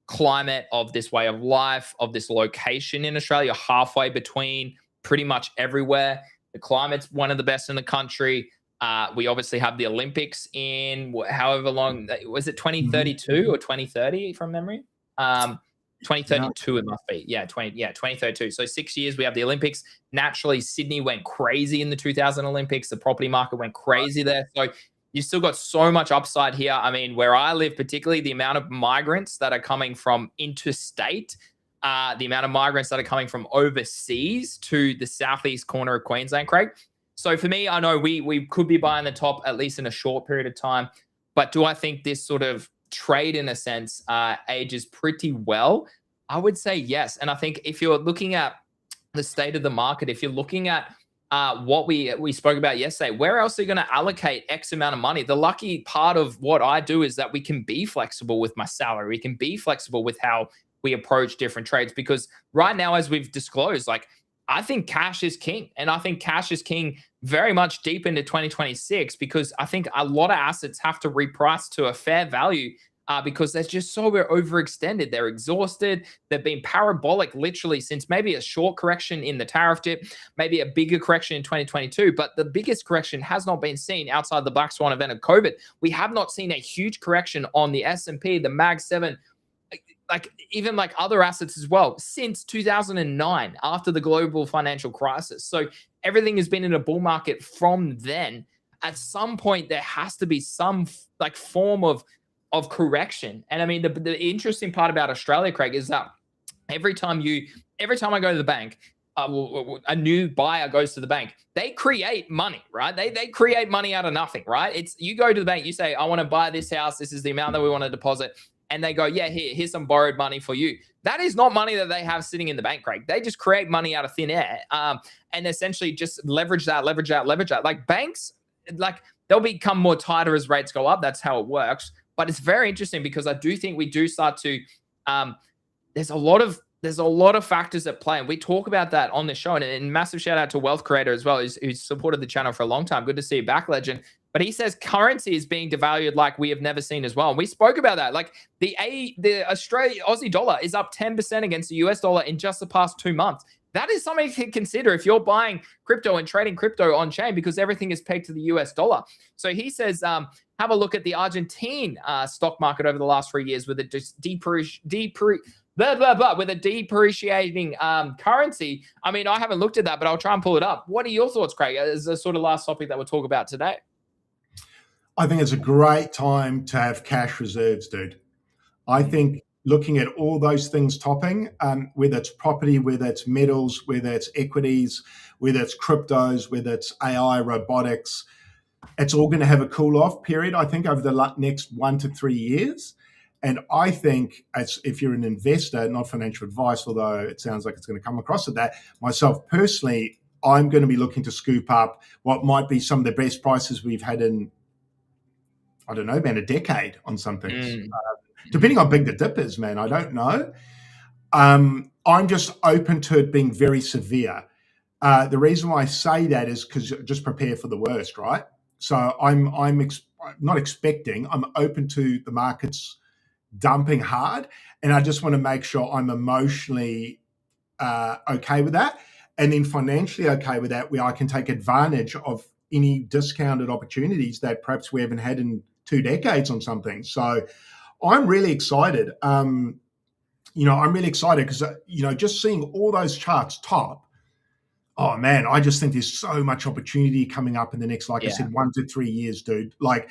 climate, of this way of life, of this location in Australia, halfway between pretty much everywhere. The climate's one of the best in the country. We obviously have the Olympics in however long, was it 2032 or 2030 from memory? 2032 it must be. 2032. So 6 years we have the Olympics. Naturally, Sydney went crazy in the 2000 Olympics. The property market went crazy there. So you've still got so much upside here. I mean, where I live, particularly the amount of migrants that are coming from interstate, the amount of migrants that are coming from overseas to the southeast corner of Queensland, Craig. So for me, I know we could be buying the top, at least in a short period of time. But do I think this sort of trade, in a sense, ages pretty well? I would say yes. And I think if you're looking at the state of the market, if you're looking at what we spoke about yesterday, where else are you going to allocate X amount of money? The lucky part of what I do is that we can be flexible with my salary. We can be flexible with how we approach different trades, because right now, as we've disclosed, I think cash is king. And I think cash is king very much deep into 2026, because I think a lot of assets have to reprice to a fair value because they're just so overextended. They're exhausted. They've been parabolic literally since maybe a short correction in the tariff dip, maybe a bigger correction in 2022. But the biggest correction has not been seen outside the black swan event of COVID. We have not seen a huge correction on the S&P, the Mag 7, even other assets as well, since 2009, after the global financial crisis. So everything has been in a bull market from then. At some point, there has to be some form of correction. And I mean, the interesting part about Australia, Craig, is that every time I go to the bank, a new buyer goes to the bank, they create money, right? They create money out of nothing, right? It's you go to the bank, you say, I want to buy this house. This is the amount that we want to deposit. And they go, yeah, here's some borrowed money for you. That is not money that they have sitting in the bank, Craig. They just create money out of thin air, and essentially just leverage that. Like banks, like they'll become more tighter as rates go up. That's how it works. But it's very interesting because I do think we do start to. There's a lot of factors at play, and we talk about that on the show. And massive shout out to Wealth Creator as well, who's supported the channel for a long time. Good to see you back, legend. But he says currency is being devalued like we have never seen as well. And we spoke about that. Like the Aussie dollar is up 10% against the US dollar in just the past 2 months. That is something to consider if you're buying crypto and trading crypto on chain, because everything is pegged to the US dollar. So he says, have a look at the Argentine stock market over the last 3 years with a with a depreciating currency. I mean, I haven't looked at that, but I'll try and pull it up. What are your thoughts, Craig, as the sort of last topic that we'll talk about today? I think it's a great time to have cash reserves, dude. I think looking at all those things topping, whether it's property, whether it's metals, whether it's equities, whether it's cryptos, whether it's AI, robotics, it's all going to have a cool-off period, I think, over the next 1 to 3 years. And I think if you're an investor, not financial advice, although it sounds like it's going to come across at that, myself personally, I'm going to be looking to scoop up what might be some of the best prices we've had in, I don't know, man, a decade on some things. Depending on how big the dip is, man, I don't know. I'm just open to it being very severe. The reason why I say that is because just prepare for the worst, right? So I'm not expecting, I'm open to the markets dumping hard, and I just want to make sure I'm emotionally okay with that, and then financially okay with that, where I can take advantage of any discounted opportunities that perhaps we haven't had in 2 decades on something. So I'm really excited. I'm really excited because just seeing all those charts top. Oh man, I just think there's so much opportunity coming up in the next, I said, 1 to 3 years, dude. Like,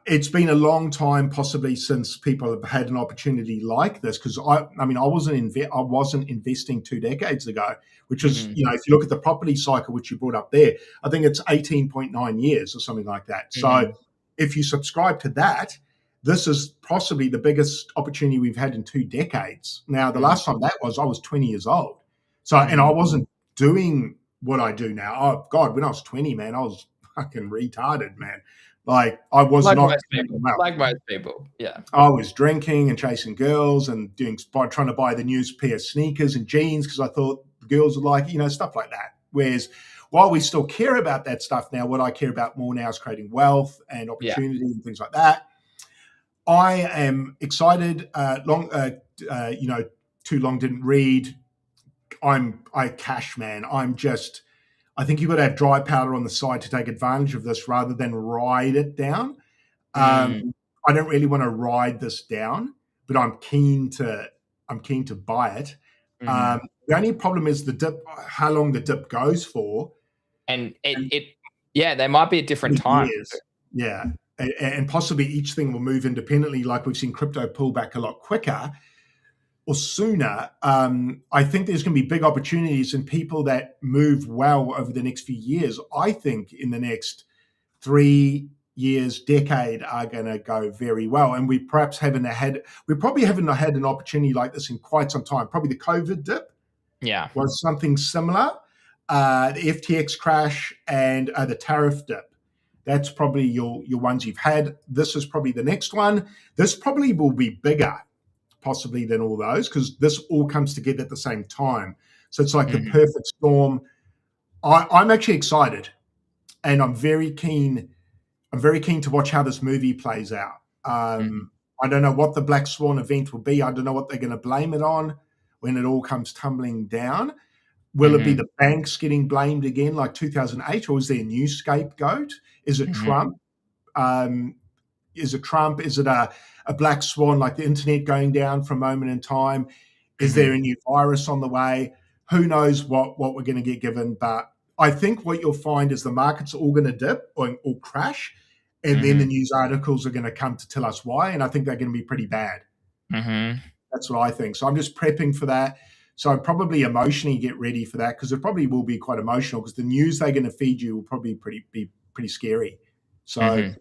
it's been a long time, possibly since people have had an opportunity like this. Because I wasn't investing 2 decades ago, which is, if you look at the property cycle, which you brought up there, I think it's 18.9 years or something like that. So if you subscribe to that, this is possibly the biggest opportunity we've had in 2 decades. Now, the last time that was, I was 20 years old. So, and I wasn't doing what I do now. Oh God, when I was 20, man, I was fucking retarded, man. Like I was like not like most people. Yeah. I was drinking and chasing girls and trying to buy the newest pair of sneakers and jeans because I thought girls would like, stuff like that. Whereas while we still care about that stuff now, what I care about more now is creating wealth and opportunity and things like that. I am excited. Too long didn't read. I cash, man. I think you've got to have dry powder on the side to take advantage of this rather than ride it down. I don't really want to ride this down, but I'm keen to buy it. The only problem is the dip, how long the dip goes for. And there might be a different time. Yeah. And possibly each thing will move independently, like we've seen crypto pull back a lot quicker or sooner. I think there's going to be big opportunities and people that move well over the next few years. I think in the next 3 years, decade are going to go very well. And we probably haven't had an opportunity like this in quite some time. Probably the COVID dip was something similar. The FTX crash and the tariff dip. That's probably your ones you've had. This is probably the next one. This probably will be bigger, possibly, than all those, because this all comes together at the same time. So it's like the perfect storm. I'm actually excited, and I'm very keen. I'm very keen to watch how this movie plays out. I don't know what the Black Swan event will be. I don't know what they're going to blame it on when it all comes tumbling down. Will it be the banks getting blamed again like 2008, or is there a new scapegoat? Is it Trump? Is it Trump? Is it a black swan like the internet going down for a moment in time? Is there a new virus on the way? Who knows what we're going to get given? But I think what you'll find is the markets are all going to dip or crash, and then the news articles are going to come to tell us why, and I think they're going to be pretty bad. That's what I think. So I'm just prepping for that. So probably emotionally get ready for that, because it probably will be quite emotional, because the news they're going to feed you will probably be pretty scary. So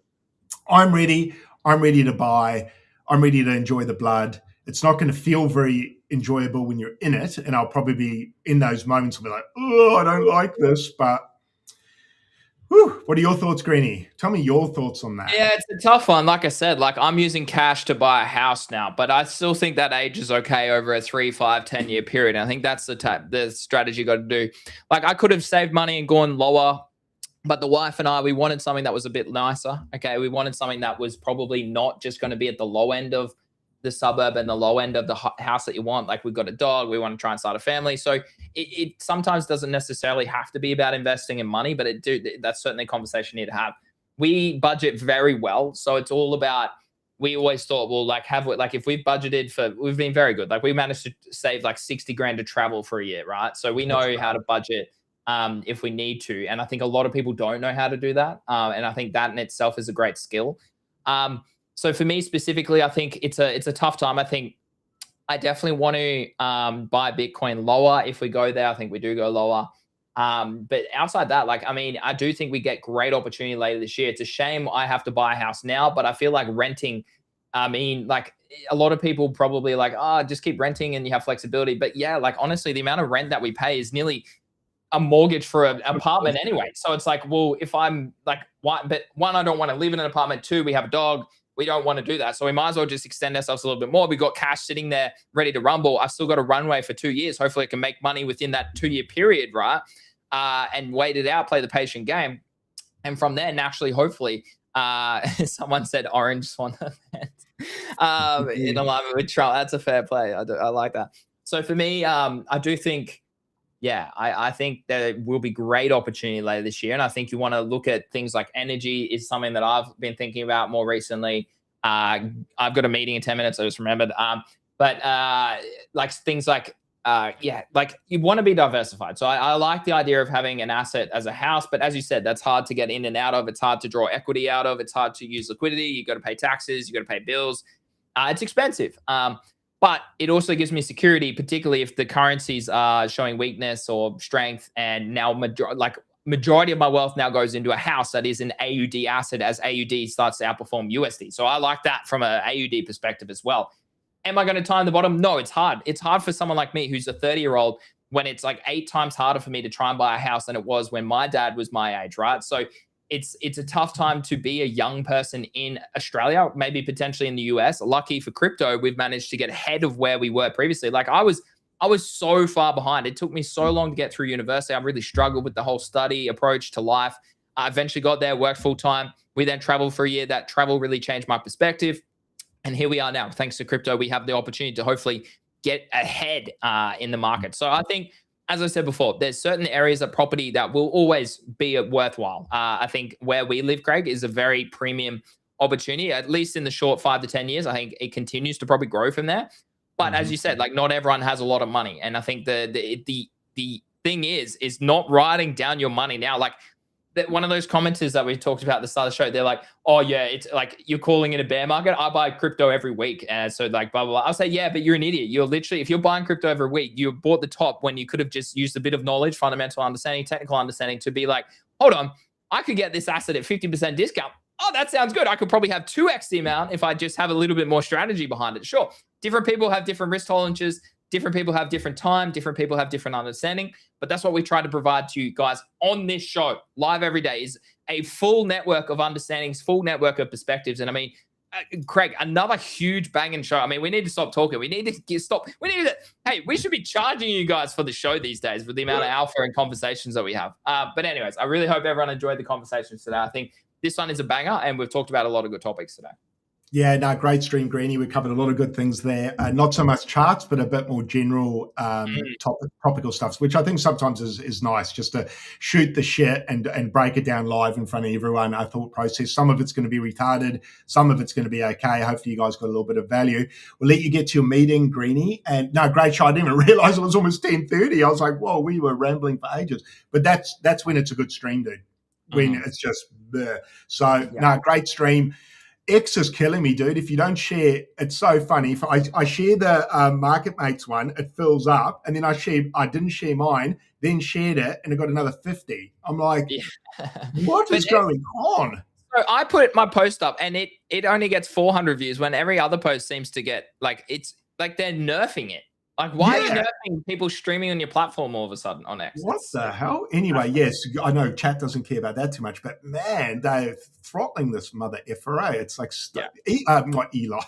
I'm ready. I'm ready to buy. I'm ready to enjoy the blood. It's not going to feel very enjoyable when you're in it, and I'll probably be in those moments. I'll be like, oh, I don't like this, but whew. What are your thoughts, Greenie? Tell me your thoughts on that. Yeah, it's a tough one. Like I said, like I'm using cash to buy a house now, but I still think that age is okay over a 3, 5, 10-year period. And I think that's the strategy you got to do. Like I could have saved money and gone lower, but the wife and I, we wanted something that was a bit nicer. Okay, we wanted something that was probably not just going to be at the low end of the suburb and the low end of the house that you want. Like we've got a dog, we want to try and start a family. So it sometimes doesn't necessarily have to be about investing in money, but that's certainly a conversation you need to have. We budget very well, so it's all about. We always thought, well, like if we've budgeted for, we've been very good. Like we managed to save like 60 grand to travel for a year, right? So we know how to budget if we need to. And I think a lot of people don't know how to do that. And I think that in itself is a great skill. So for me specifically, I think it's a tough time. I think I definitely want to buy Bitcoin lower. If we go there, I think we do go lower. But outside that, like, I mean, I do think we get great opportunity later this year. It's a shame I have to buy a house now, but I feel like renting, I mean, like a lot of people probably like, oh, just keep renting and you have flexibility. But yeah, like honestly, the amount of rent that we pay is nearly a mortgage for an apartment anyway. So it's like, well, if I'm like, one, I don't want to live in an apartment. 2, we have a dog. We don't want to do that. So we might as well just extend ourselves a little bit more. We got cash sitting there ready to rumble. I've still got a runway for 2 years. Hopefully I can make money within that 2-year period, right? And wait it out, play the patient game. And from there, naturally, hopefully, someone said orange swan in alignment with Trump. That's a fair play. I like that. So for me, I do think, yeah, I think there will be great opportunity later this year. And I think you want to look at things like energy is something that I've been thinking about more recently. I've got a meeting in 10 minutes. I just remembered. But like things like, yeah, like you want to be diversified. So I like the idea of having an asset as a house. But as you said, that's hard to get in and out of. It's hard to draw equity out of. It's hard to use liquidity. You got to pay taxes. You got to pay bills. It's expensive. But it also gives me security, particularly if the currencies are showing weakness or strength. And now majority of my wealth now goes into a house that is an AUD asset as AUD starts to outperform USD. So I like that from an AUD perspective as well. Am I going to time the bottom? No, it's hard. It's hard for someone like me who's a 30-year-old when it's like 8 times harder for me to try and buy a house than it was when my dad was my age, right? So it's a tough time to be a young person in Australia, maybe potentially in the US. Lucky for crypto, we've managed to get ahead of where we were previously. Like I was so far behind. It took me so long to get through university. I really struggled with the whole study approach to life. I eventually got there, worked full time. We then traveled for a year. That travel really changed my perspective. And here we are now. Thanks to crypto, we have the opportunity to hopefully get ahead in the market. So I think, as I said before, there's certain areas of property that will always be worthwhile. I think where we live, Craig, is a very premium opportunity, at least in the short 5 to 10 years. I think it continues to probably grow from there. But as you said, like not everyone has a lot of money. And I think the thing is not writing down your money now. Like one of those commenters that we talked about at the start of the show, they're like, oh yeah, it's like you're calling it a bear market. I buy crypto every week. And so like, blah, blah, blah. I'll say, yeah, but you're an idiot. You're literally, if you're buying crypto every week, you bought the top when you could have just used a bit of knowledge, fundamental understanding, technical understanding to be like, hold on, I could get this asset at 50% discount. Oh, that sounds good. I could probably have 2x the amount if I just have a little bit more strategy behind it. Sure. Different people have different risk tolerances. Different people have different time. Different people have different understanding. But that's what we try to provide to you guys on this show, live every day, is a full network of understandings, full network of perspectives. And I mean, Craig, another huge banging show. I mean, we need to stop talking. We need to stop. Hey, we should be charging you guys for the show these days with the amount of alpha and conversations that we have. But anyways, I really hope everyone enjoyed the conversations today. I think this one is a banger, and we've talked about a lot of good topics today. Yeah, no, great stream, Greenie. We covered a lot of good things there. Not so much charts, but a bit more general topical stuff, which I think sometimes is nice, just to shoot the shit and break it down live in front of everyone. Our thought process. Some of it's going to be retarded. Some of it's going to be okay. Hopefully you guys got a little bit of value. We'll let you get to your meeting, Greenie. And no, great show. I didn't even realize it was almost 10:30. I was like, whoa, we were rambling for ages. But that's when it's a good stream, dude. When it's just bleh. So, no, great stream. X is killing me, dude. If you don't share, it's so funny. If I share the Market Mates one, it fills up, and then I didn't share mine, then shared it, and it got another 50. I'm like, Yeah. what is going on? So I put my post up, and it only gets 400 views when every other post seems to get like, it's like they're nerfing it. Like, why are you nerfing people streaming on your platform all of a sudden on X? What the hell? Anyway, yes, I know chat doesn't care about that too much, but man, they're throttling this mother FRA. It's like, not Eli.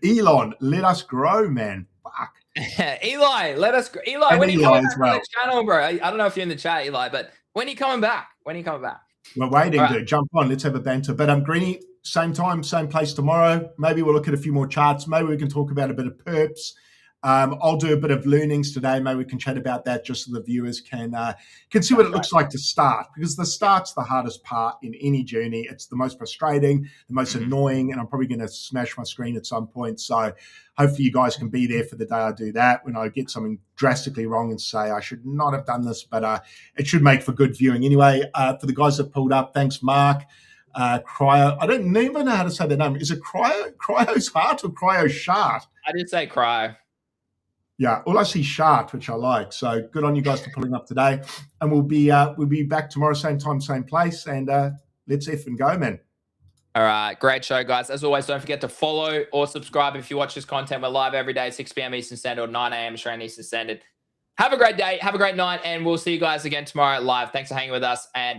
Elon, let us grow, man. Fuck. Eli, let us grow. Eli, And when are you Eli coming as back well. on the channel, bro? I don't know if you're in the chat, Eli, but when are you coming back? When are you coming back? We're waiting, dude. Jump on. Let's have a banter. But Greeny, same time, same place tomorrow. Maybe we'll look at a few more charts. Maybe we can talk about a bit of perps. I'll do a bit of learnings today. Maybe we can chat about that just so the viewers can see what it looks like to start, because the start's the hardest part in any journey. It's the most frustrating, the most annoying, and I'm probably going to smash my screen at some point. So hopefully you guys can be there for the day I do that, when I get something drastically wrong and say I should not have done this, but it should make for good viewing. Anyway, for the guys that pulled up, thanks, Mark. Cryo, I don't even know how to say their name. Is it Cryo's Heart or Cryo Shart? I did say Cryo. Yeah, all I see Shart, which I like. So good on you guys for pulling up today. And we'll be back tomorrow, same time, same place. And let's effing go, man. All right, great show, guys. As always, don't forget to follow or subscribe if you watch this content. We're live every day, 6 p.m. Eastern Standard or 9 a.m. Australian Eastern Standard. Have a great day, have a great night, and we'll see you guys again tomorrow live. Thanks for hanging with us, and